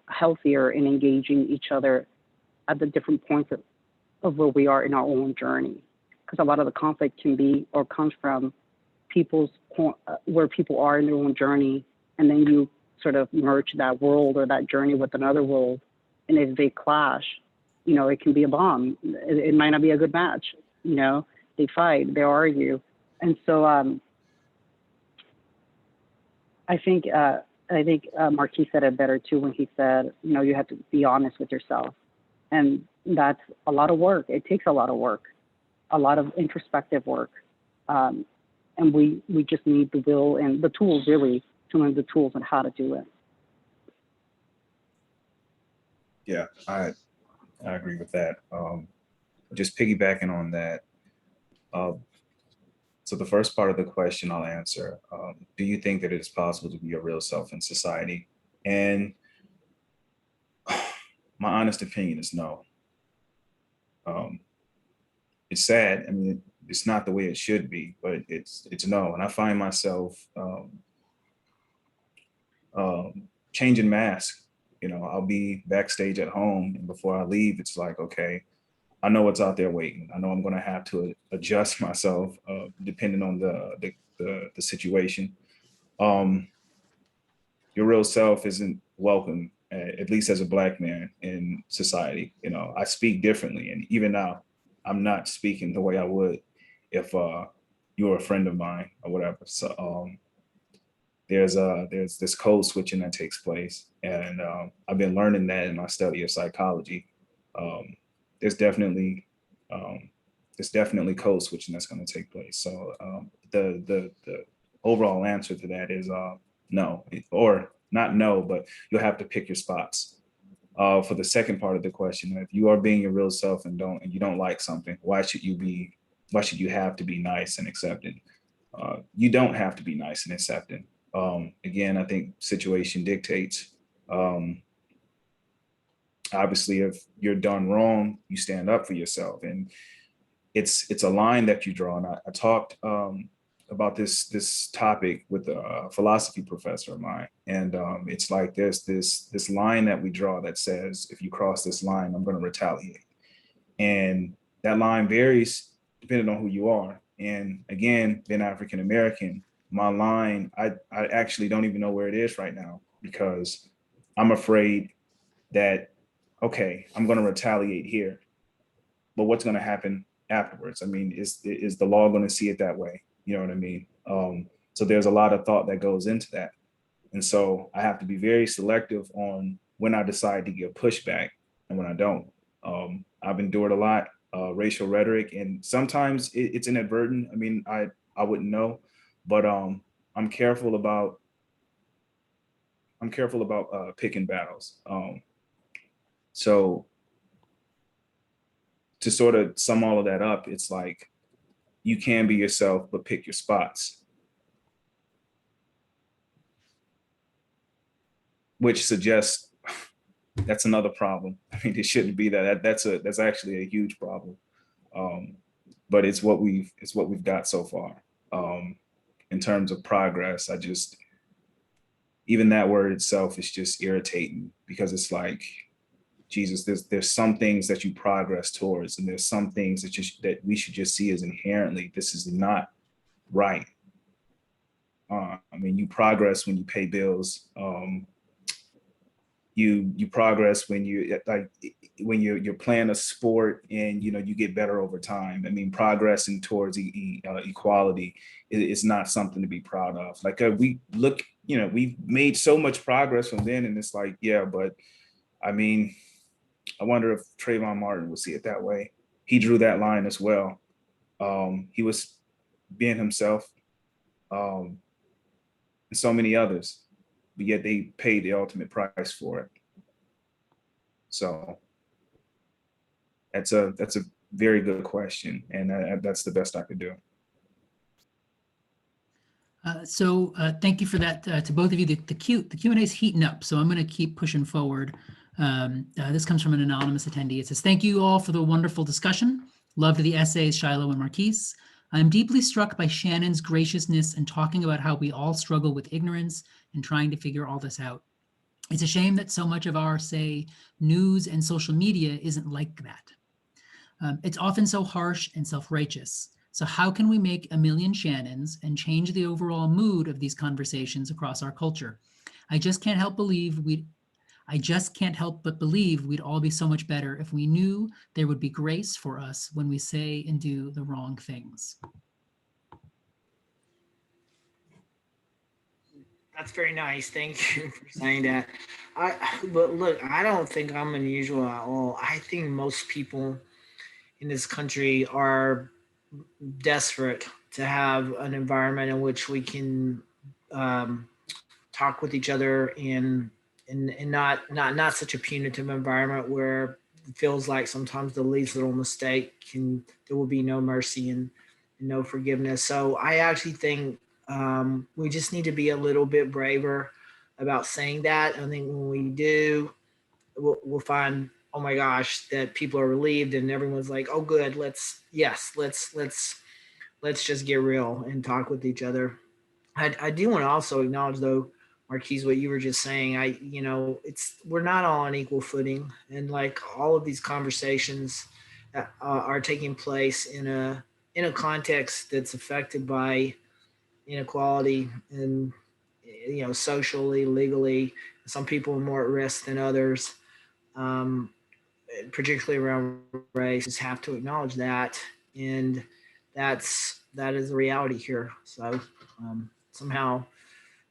healthier in engaging each other at the different points of where we are in our own journey. Because a lot of the conflict can be or comes from where people are in their own journey, and then you sort of merge that world or that journey with another world, and if they clash, it can be a bomb. It might not be a good match. They fight, they argue, and so I think Marquis said it better too when he said, you have to be honest with yourself, and that's a lot of work. It takes a lot of work, a lot of introspective work, and we just need the will and the tools, really, to learn the tools on how to do it. Yeah, I agree with that. Just piggybacking on that. So the first part of the question I'll answer, do you think that it is possible to be your real self in society? And my honest opinion is no. It's sad. I mean, it's not the way it should be, but it's no. And I find myself changing masks. I'll be backstage at home, and before I leave, it's like, okay, I know what's out there waiting. I know I'm going to have to adjust myself depending on the situation. Your real self isn't welcome, at least as a Black man in society. I speak differently, and even now, I'm not speaking the way I would if you were a friend of mine or whatever. So there's this code switching that takes place, and I've been learning that in my study of psychology. There's definitely code switching that's going to take place. So the overall answer to that is no, or not no, but you'll have to pick your spots. For the second part of the question, if you are being your real self and you don't like something, why should you have to be nice and accepting? You don't have to be nice and accepting. Again, I think situation dictates. Obviously, if you're done wrong, you stand up for yourself, and it's a line that you draw. And I talked about this topic with a philosophy professor of mine, and it's like there's this line that we draw that says, if you cross this line, I'm going to retaliate, and that line varies depending on who you are. And again, being African American, my line, I actually don't even know where it is right now, because I'm afraid that, okay, I'm going to retaliate here, but what's going to happen afterwards? I mean, is the law going to see it that way? You know what I mean? So there's a lot of thought that goes into that. And so I have to be very selective on when I decide to give pushback and when I don't. I've endured a lot, racial rhetoric, and sometimes it's inadvertent. I mean, I wouldn't know, but I'm careful about picking battles. So to sort of sum all of that up, it's like, you can be yourself, but pick your spots, which suggests that's another problem. I mean, it shouldn't be that. That's actually a huge problem. But it's what we've got so far. In terms of progress, even that word itself is just irritating, because it's like, Jesus, there's some things that you progress towards, and there's some things that we should just see as inherently, this is not right. I mean, you progress when you pay bills. You progress when you're playing a sport, and you get better over time. I mean, progressing towards equality is not something to be proud of. Like we look, we've made so much progress from then, and it's like, yeah, but I mean, I wonder if Trayvon Martin would see it that way. He drew that line as well. He was being himself, and so many others, but yet they paid the ultimate price for it. So that's a very good question, and that's the best I could do. Thank you for that to both of you. The Q&A is heating up, so I'm going to keep pushing forward. This comes from an anonymous attendee. It says, "Thank you all for the wonderful discussion. Loved the essays, Shiloh and Marquise. I'm deeply struck by Shannon's graciousness in talking about how we all struggle with ignorance and trying to figure all this out. It's a shame that so much of our, say, news and social media isn't like that. It's often so harsh and self-righteous. So how can we make a million Shannons and change the overall mood of these conversations across our culture? I just can't help but believe we'd all be so much better if we knew there would be grace for us when we say and do the wrong things." That's very nice. Thank you for saying that. But look, I don't think I'm unusual at all. I think most people in this country are desperate to have an environment in which we can talk with each other and not such a punitive environment where it feels like sometimes the least little mistake there will be no mercy and no forgiveness. So I actually think we just need to be a little bit braver about saying that. I think when we do, we'll find, oh my gosh, that people are relieved and everyone's like, oh good, let's just get real and talk with each other. I do want to also acknowledge, though, Marquise, what you were just saying. We're not all on equal footing, and like all of these conversations are taking place in a context that's affected by inequality and socially, legally. Some people are more at risk than others, particularly around race. Just have to acknowledge that, and that is the reality here. So somehow,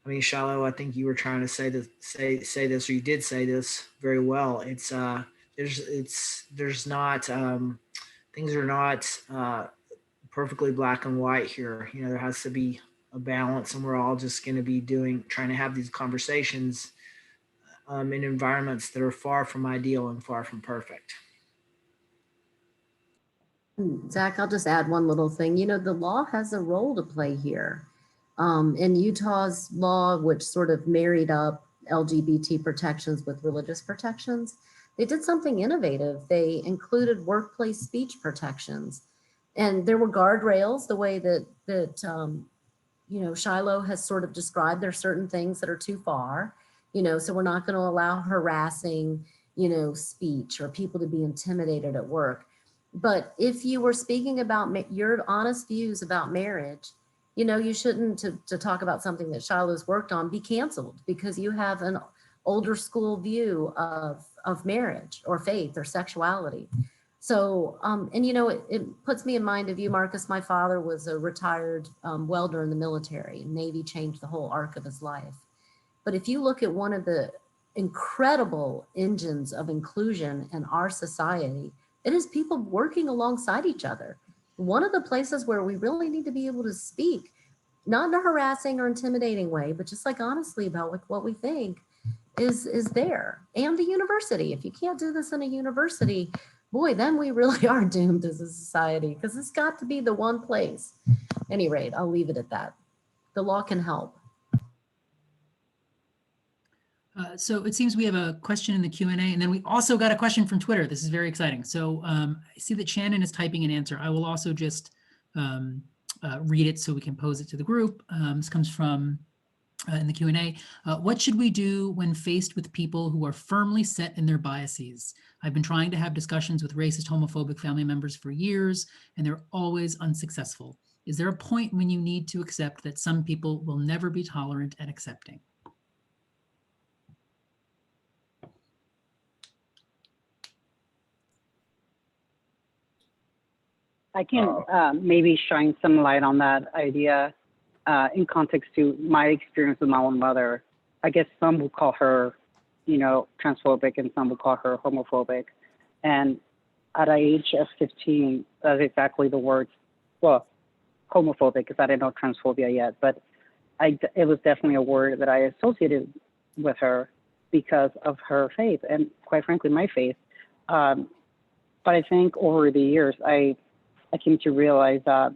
I mean, Shiloh, I think you were trying to say this, or you did say this very well. It's there's not things are not perfectly black and white here. There has to be a balance, and we're all just going to be trying to have these conversations in environments that are far from ideal and far from perfect. Zach, I'll just add one little thing. The law has a role to play here. In Utah's law, which sort of married up LGBT protections with religious protections, they did something innovative. They included workplace speech protections. And there were guardrails, the way that Shiloh has sort of described. There are certain things that are too far, so we're not going to allow harassing, speech or people to be intimidated at work. But if you were speaking about your honest views about marriage, you shouldn't, to talk about something that Shiloh's worked on, be canceled because you have an older school view of marriage or faith or sexuality. So, it puts me in mind of you, Marcus. My father was a retired welder in the military. Navy changed the whole arc of his life. But if you look at one of the incredible engines of inclusion in our society, it is people working alongside each other. One of the places where we really need to be able to speak, not in a harassing or intimidating way, but just like honestly about what we think is there. And the university. If you can't do this in a university, boy, then we really are doomed as a society, because it's got to be the one place. At any rate, I'll leave it at that. The law can help. So it seems we have a question in the Q&A, and then we also got a question from Twitter. This is very exciting. So I see that Shannon is typing an answer. I will also just read it so we can pose it to the group. This comes from in the Q&A. What should we do when faced with people who are firmly set in their biases? I've been trying to have discussions with racist, homophobic family members for years, and they're always unsuccessful. Is there a point when you need to accept that some people will never be tolerant and accepting? I can maybe shine some light on that idea in context to my experience with my own mother. I guess some would call her, transphobic, and some would call her homophobic. And at the age of 15, that's exactly the words. Well, homophobic, because I didn't know transphobia yet, but it was definitely a word that I associated with her because of her faith, and quite frankly, my faith. But I think over the years, I came to realize that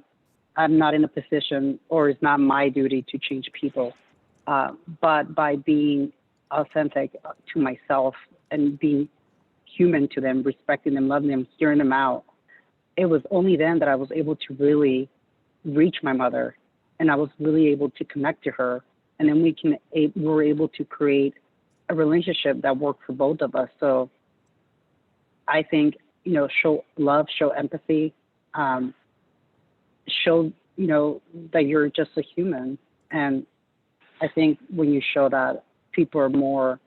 I'm not in a position, or it's not my duty to change people. But by being authentic to myself and being human to them, respecting them, loving them, hearing them out, it was only then that I was able to really reach my mother, and I was really able to connect to her. And then we were able to create a relationship that worked for both of us. So I think, show love, show empathy, show, that you're just a human. And I think when you show that, people are more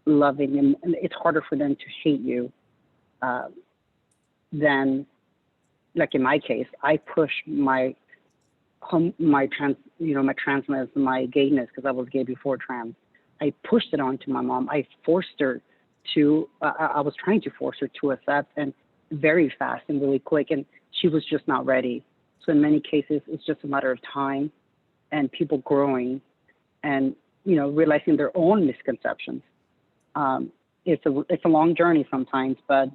loving, and it's harder for them to hate you than, like in my case, I pushed my transness, my gayness, because I was gay before trans. I pushed it onto my mom. I forced her to, I was trying to force her to accept, and very fast and really quick, and she was just not ready. So in many cases, it's just a matter of time and people growing and, realizing their own misconceptions. It's a long journey sometimes, but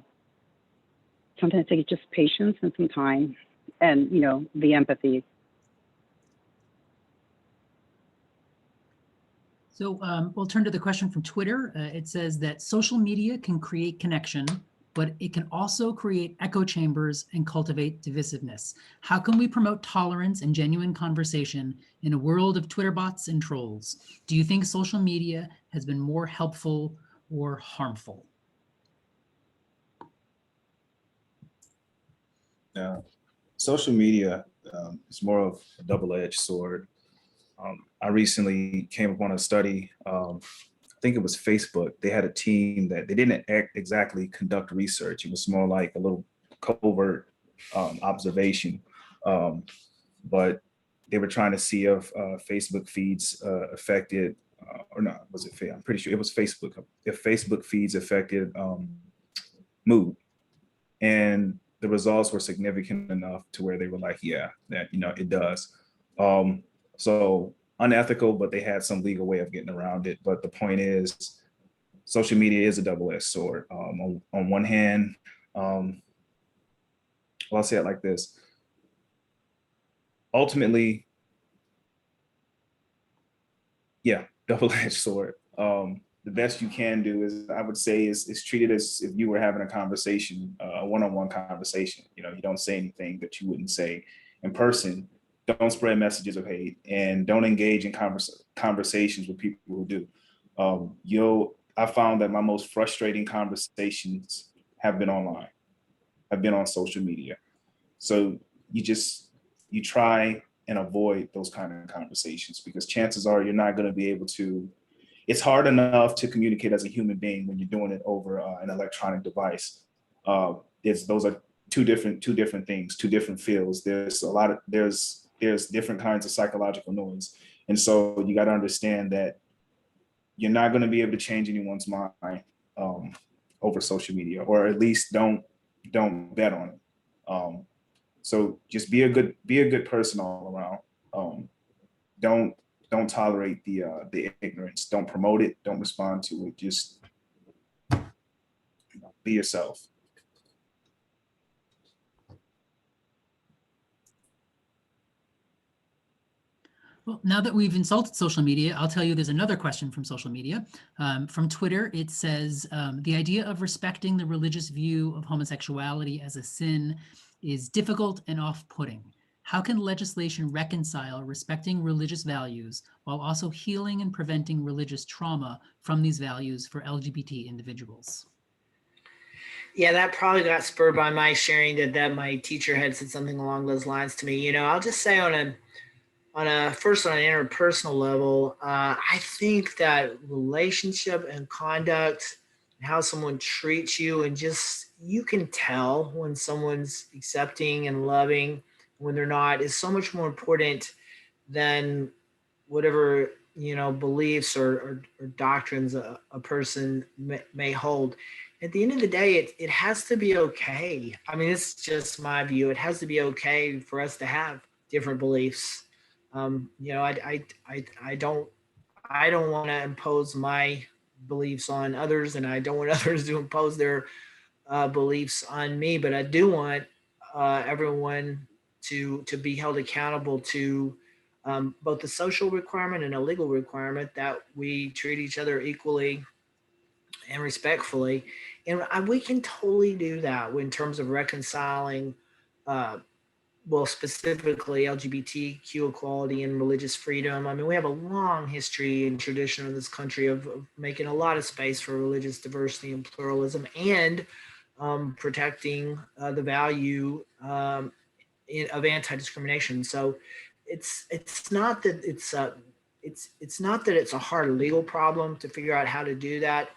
sometimes it takes just patience and some time and, the empathy. So we'll turn to the question from Twitter. It says that social media can create connection, but it can also create echo chambers and cultivate divisiveness. How can we promote tolerance and genuine conversation in a world of Twitter bots and trolls? Do you think social media has been more helpful or harmful? Social media is more of a double-edged sword. I recently came upon a study, I think it was Facebook. They had a team that they didn't exactly conduct research. It was more like a little covert observation, but they were trying to see if Facebook feeds affected, or not, was it? I'm pretty sure it was Facebook. If Facebook feeds affected mood, and the results were significant enough to where they were like, yeah, that it does. So unethical, but they had some legal way of getting around it. But the point is, social media is a double-edged sword. On one hand, well, I'll say it like this. Ultimately, yeah, double-edged sword. The best you can do is, I would say, is treat it as if you were having a conversation, a one-on-one conversation. You don't say anything that you wouldn't say in person. Don't spread messages of hate, and don't engage in conversations with people who do. I found that my most frustrating conversations have been online, have been on social media. So you try and avoid those kind of conversations, because chances are you're not going to be able to. It's hard enough to communicate as a human being when you're doing it over an electronic device. Those are two different things, two different fields. There's different kinds of psychological noise. And so you got to understand that you're not going to be able to change anyone's mind over social media, or at least don't bet on it. So just be a good person all around. Don't tolerate the ignorance. Don't promote it. Don't respond to it. Just be yourself. Well, now that we've insulted social media, I'll tell you there's another question from social media. From Twitter, it says, the idea of respecting the religious view of homosexuality as a sin is difficult and off-putting. How can legislation reconcile respecting religious values while also healing and preventing religious trauma from these values for LGBT individuals? Yeah, that probably got spurred by my sharing that my teacher had said something along those lines to me. I'll just say on an interpersonal level, I think that relationship and conduct, and how someone treats you, and just you can tell when someone's accepting and loving, when they're not, is so much more important than whatever beliefs or doctrines a person may hold. At the end of the day, it has to be okay. I mean, it's just my view. It has to be okay for us to have different beliefs. I don't want to impose my beliefs on others, and I don't want others to impose their beliefs on me. But I do want everyone to be held accountable to both the social requirement and a legal requirement that we treat each other equally and respectfully. And we can totally do that in terms of reconciling, uh, well, specifically LGBTQ equality and religious freedom. I mean, we have a long history and tradition in this country of making a lot of space for religious diversity and pluralism, and protecting the value of anti-discrimination. So it's not that it's not that it's a hard legal problem to figure out how to do that.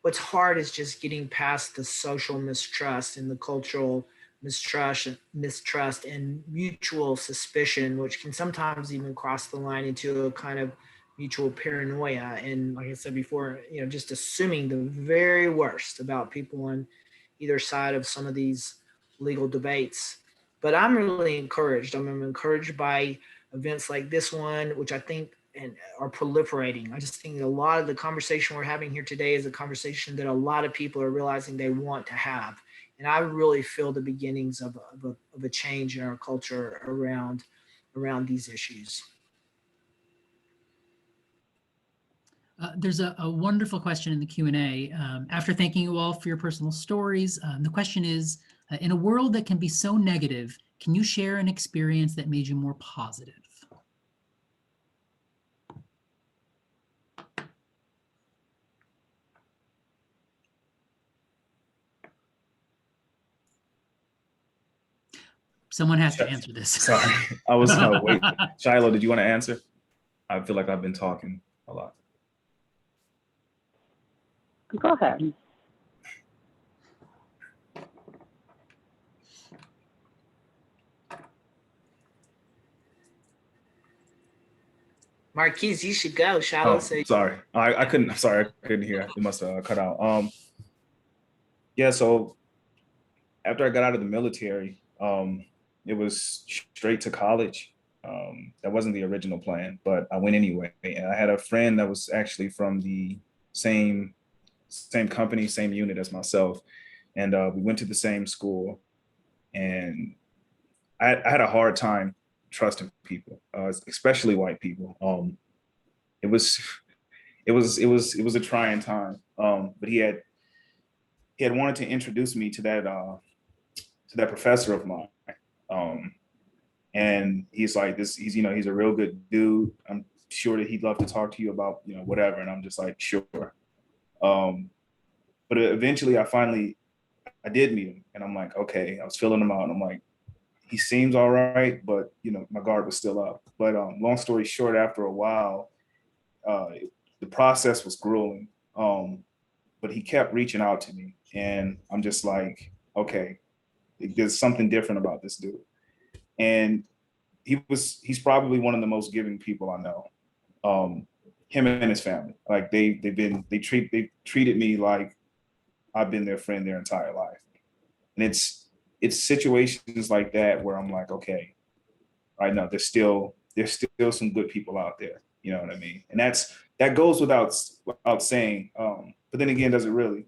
What's hard is just getting past the social mistrust and the cultural mistrust and mutual suspicion, which can sometimes even cross the line into a kind of mutual paranoia. And like I said before, just assuming the very worst about people on either side of some of these legal debates. But I'm really encouraged. I'm encouraged by events like this one, which I think and are proliferating. I just think a lot of the conversation we're having here today is a conversation that a lot of people are realizing they want to have. And I really feel the beginnings of a change in our culture around these issues. There's a wonderful question in the Q&A. After thanking you all for your personal stories, the question is, in a world that can be so negative, can you share an experience that made you more positive? Someone has to answer this. Sorry, I was waiting. Shiloh, did you want to answer? I feel like I've been talking a lot. Go ahead. Marquise, you should go. Shiloh, Oh, sorry. I couldn't. I'm sorry, I couldn't hear. It must have cut out. Yeah. So after I got out of the military, it was straight to college. That wasn't the original plan, but I went anyway. And I had a friend that was actually from the same company, same unit as myself, and we went to the same school. And I had a hard time trusting people, especially white people. It was a trying time. But he had wanted to introduce me to that professor of mine. And he's like, he's a real good dude. I'm sure that he'd love to talk to you about, whatever. And I'm just like, sure. But eventually I did meet him, and I'm like, okay, I was filling him out, and I'm like, he seems all right, but my guard was still up. But long story short, after a while, the process was grueling. But he kept reaching out to me, and I'm just like, okay, there's something different about this dude. And he's probably one of the most giving people I know. Him and his family, like they treated me like I've been their friend their entire life. And it's situations like that where I'm like, okay, right now there's still some good people out there. You know what I mean? And that goes without saying. But then again, does it really?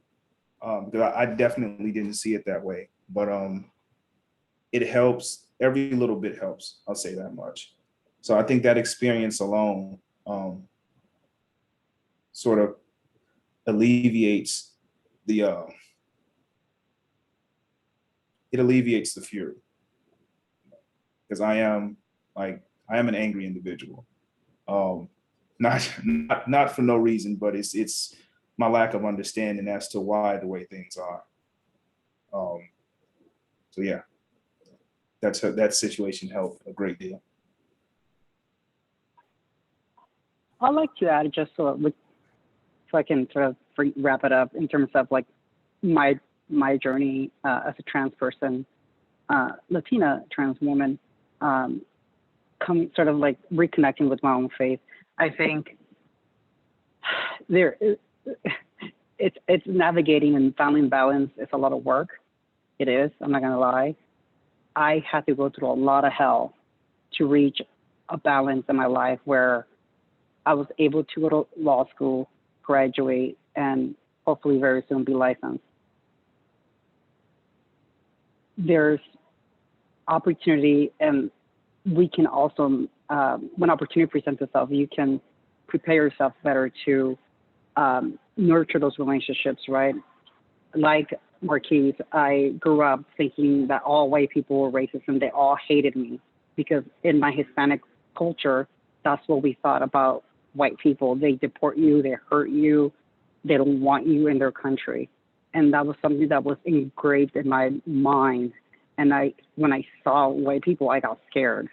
Because I definitely didn't see it that way. But it helps. Every little bit helps. I'll say that much. So I think that experience alone sort of alleviates the fury. because I am an angry individual. Not for no reason, but it's my lack of understanding as to why the way things are. So yeah, that situation helped a great deal. I'd like to add just so I can sort of wrap it up in terms of like my journey as a trans person, Latina trans woman, coming sort of like reconnecting with my own faith. I think it's navigating and finding balance. It's a lot of work. It is. I'm not gonna lie. I had to go through a lot of hell to reach a balance in my life where I was able to go to law school, graduate, and hopefully very soon be licensed. There's opportunity, and we can also, when opportunity presents itself, you can prepare yourself better to nurture those relationships, right? Like Marquise, I grew up thinking that all white people were racist and they all hated me because in my Hispanic culture, that's what we thought about white people. They deport you, they hurt you, they don't want you in their country. And that was something that was engraved in my mind. And when I saw white people, I got scared.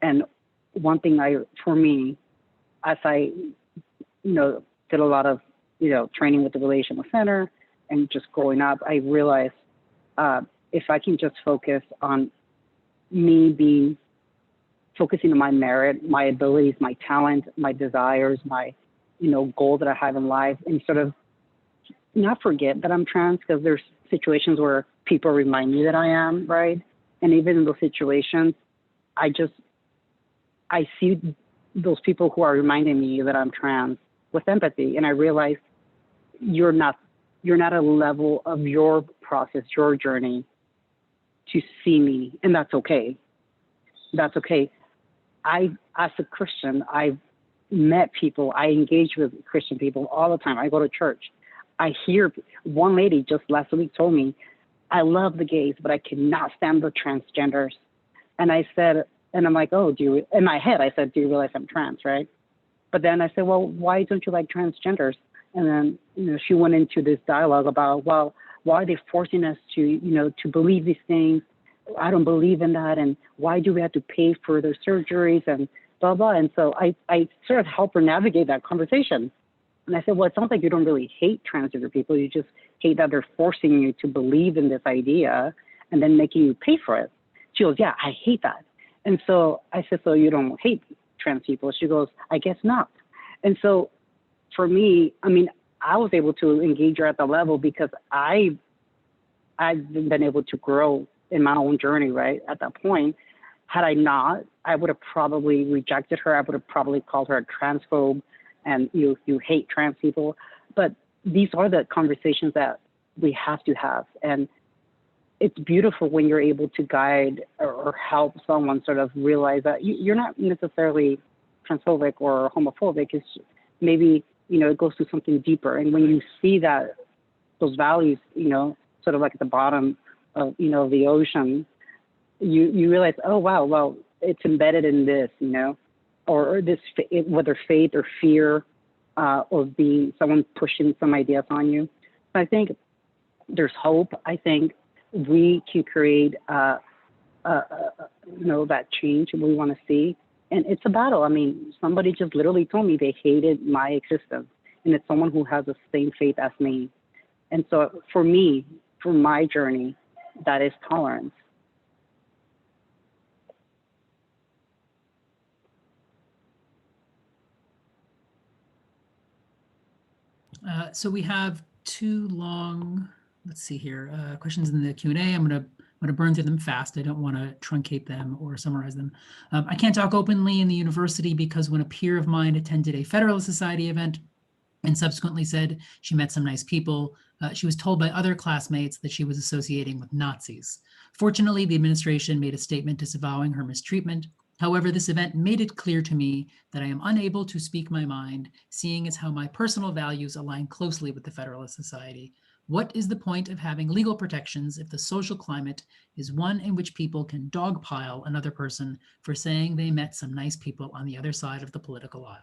And one thing for me, as I, did a lot of, training with the Relational Center and just growing up, I realized if I can just focus on me focusing on my merit, my abilities, my talent, my desires, my, goals that I have in life, and sort of not forget that I'm trans, because there's situations where people remind me that I am, right? And even in those situations, I see those people who are reminding me that I'm trans with empathy. And I realize you're not at a level of your process, your journey to see me. And that's okay. That's okay. As a Christian, I've met people, I engage with Christian people all the time. I go to church. I hear one lady just last week told me, I love the gays, but I cannot stand the transgenders. And I said, and I'm like, oh, in my head, I said, do you realize I'm trans, right? But then I said, well, why don't you like transgenders? And then, she went into this dialogue about, well, why are they forcing us to, to believe these things? I don't believe in that. And why do we have to pay for their surgeries and blah, blah. And so I sort of helped her navigate that conversation. And I said, well, it sounds like you don't really hate transgender people. You just hate that they're forcing you to believe in this idea and then making you pay for it. She goes, yeah, I hate that. And so I said, so you don't hate trans people? She goes, I guess not. And so for me, I was able to engage her at the level because I've been able to grow in my own journey, right? At that point, had I not, I would have probably rejected her. I would have probably called her a transphobe and you hate trans people. But these are the conversations that we have to have. And it's beautiful when you're able to guide or help someone sort of realize that you're not necessarily transphobic or homophobic. It's maybe, it goes to something deeper. And when you see that those values, sort of like at the bottom of, the ocean, you realize, oh, wow, well, it's embedded in this, or this, whether faith or fear, or someone pushing some ideas on you. So I think there's hope. I think we can create, that change we want to see. And it's a battle. Somebody just literally told me they hated my existence. And it's someone who has the same faith as me. And so for me, for my journey, that is tolerance. So we have two long, let's see here, questions in the Q&A. I'm going to burn through them fast. I don't want to truncate them or summarize them. I can't talk openly in the university because when a peer of mine attended a Federalist Society event and subsequently said she met some nice people, she was told by other classmates that she was associating with Nazis. Fortunately, the administration made a statement disavowing her mistreatment. However, this event made it clear to me that I am unable to speak my mind, seeing as how my personal values align closely with the Federalist Society. What is the point of having legal protections if the social climate is one in which people can dogpile another person for saying they met some nice people on the other side of the political aisle?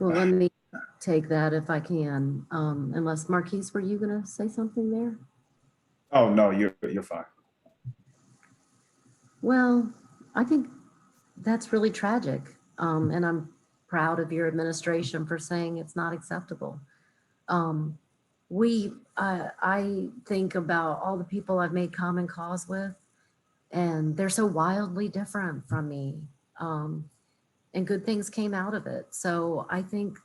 Well, let me take that if I can. Unless Marquise, were you going to say something there? Oh, no, you're fine. Well, I think that's really tragic. And I'm proud of your administration for saying it's not acceptable. I think about all the people I've made common cause with, and they're so wildly different from me. And good things came out of it. So I think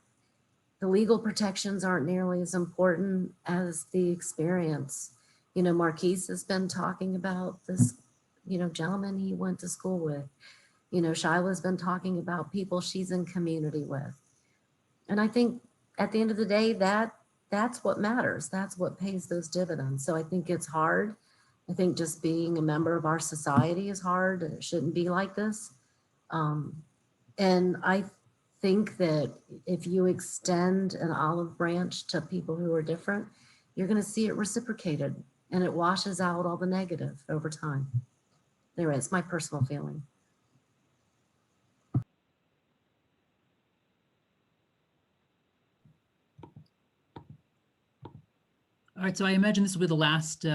the legal protections aren't nearly as important as the experience. You know, Marquise has been talking about this, gentleman he went to school with. Shyla's been talking about people she's in community with. And I think at the end of the day, that's what matters. That's what pays those dividends. So I think it's hard. I think just being a member of our society is hard, and it shouldn't be like this. And I think that if you extend an olive branch to people who are different, you're going to see it reciprocated, and it washes out all the negative over time. Anyway, it's my personal feeling. All right, so I imagine this will be the last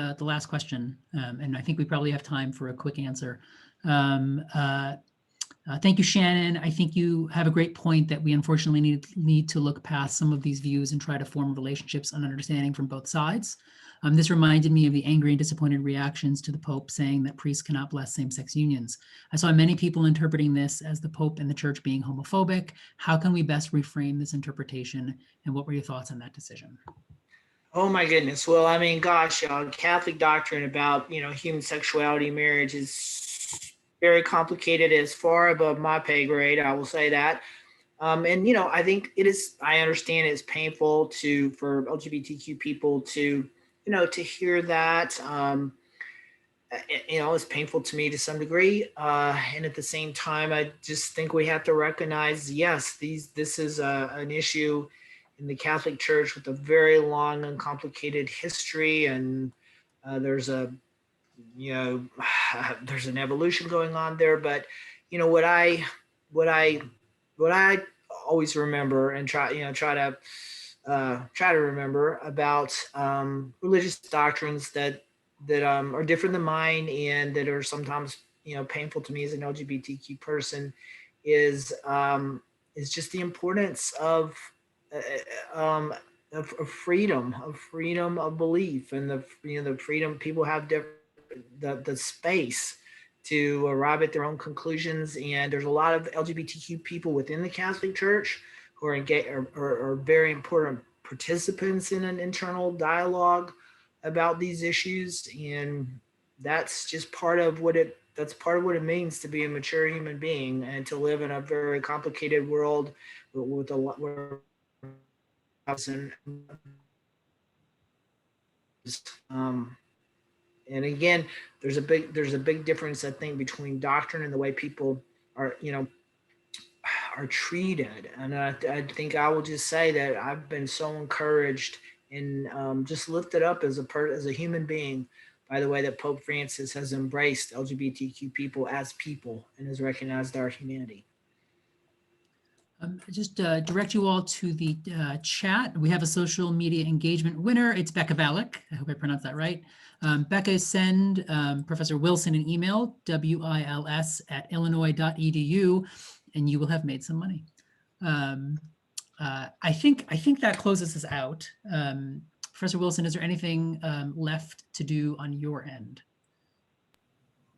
question, and I think we probably have time for a quick answer. Thank you, Shannon. I think you have a great point that we unfortunately need to look past some of these views and try to form relationships and understanding from both sides. This reminded me of the angry and disappointed reactions to the Pope saying that priests cannot bless same-sex unions. I saw many people interpreting this as the Pope and the Church being homophobic. How can we best reframe this interpretation? And what were your thoughts on that decision? Oh my goodness. Well, I mean, gosh, y'all, Catholic doctrine about, human sexuality, marriage is very complicated. It's far above my pay grade, I will say that. And, I think I understand it's painful for LGBTQ people to hear that. It's painful to me to some degree. And at the same time, I just think we have to recognize, yes, this is an issue in the Catholic Church with a very long and complicated history, and there's an evolution going on there. But what I always remember and try to remember about religious doctrines that are different than mine and that are sometimes painful to me as an LGBTQ person is just the importance of freedom of belief, and the freedom people have the space to arrive at their own conclusions. And there's a lot of LGBTQ people within the Catholic Church who are very important participants in an internal dialogue about these issues, and that's just part of what it means to be a mature human being and to live in a very complicated world with a lot. And again, there's a big difference, I think, between doctrine and the way people are treated. And I think I will just say that I've been so encouraged and just lifted up as a human being by the way that Pope Francis has embraced LGBTQ people as people and has recognized our humanity. Just direct you all to the chat. We have a social media engagement winner. It's Becca Ballack. I hope I pronounced that right. Becca, send Professor Wilson an email, wils@illinois.edu, and you will have made some money. I think that closes us out. Professor Wilson, is there anything left to do on your end?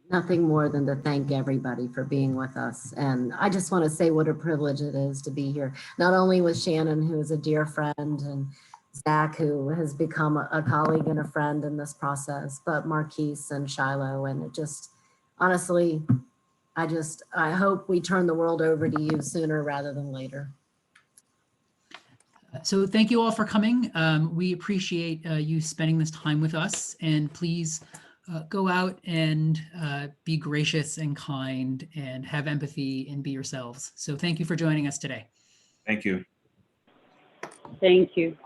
Nothing more than to thank everybody for being with us. And I just want to say what a privilege it is to be here, not only with Shannon, who is a dear friend, and Zach, who has become a colleague and a friend in this process, but Marquise and Shiloh. And it just, honestly, I hope we turn the world over to you sooner rather than later. So thank you all for coming. We appreciate you spending this time with us, and please go out and be gracious and kind and have empathy and be yourselves. So thank you for joining us today. Thank you. Thank you.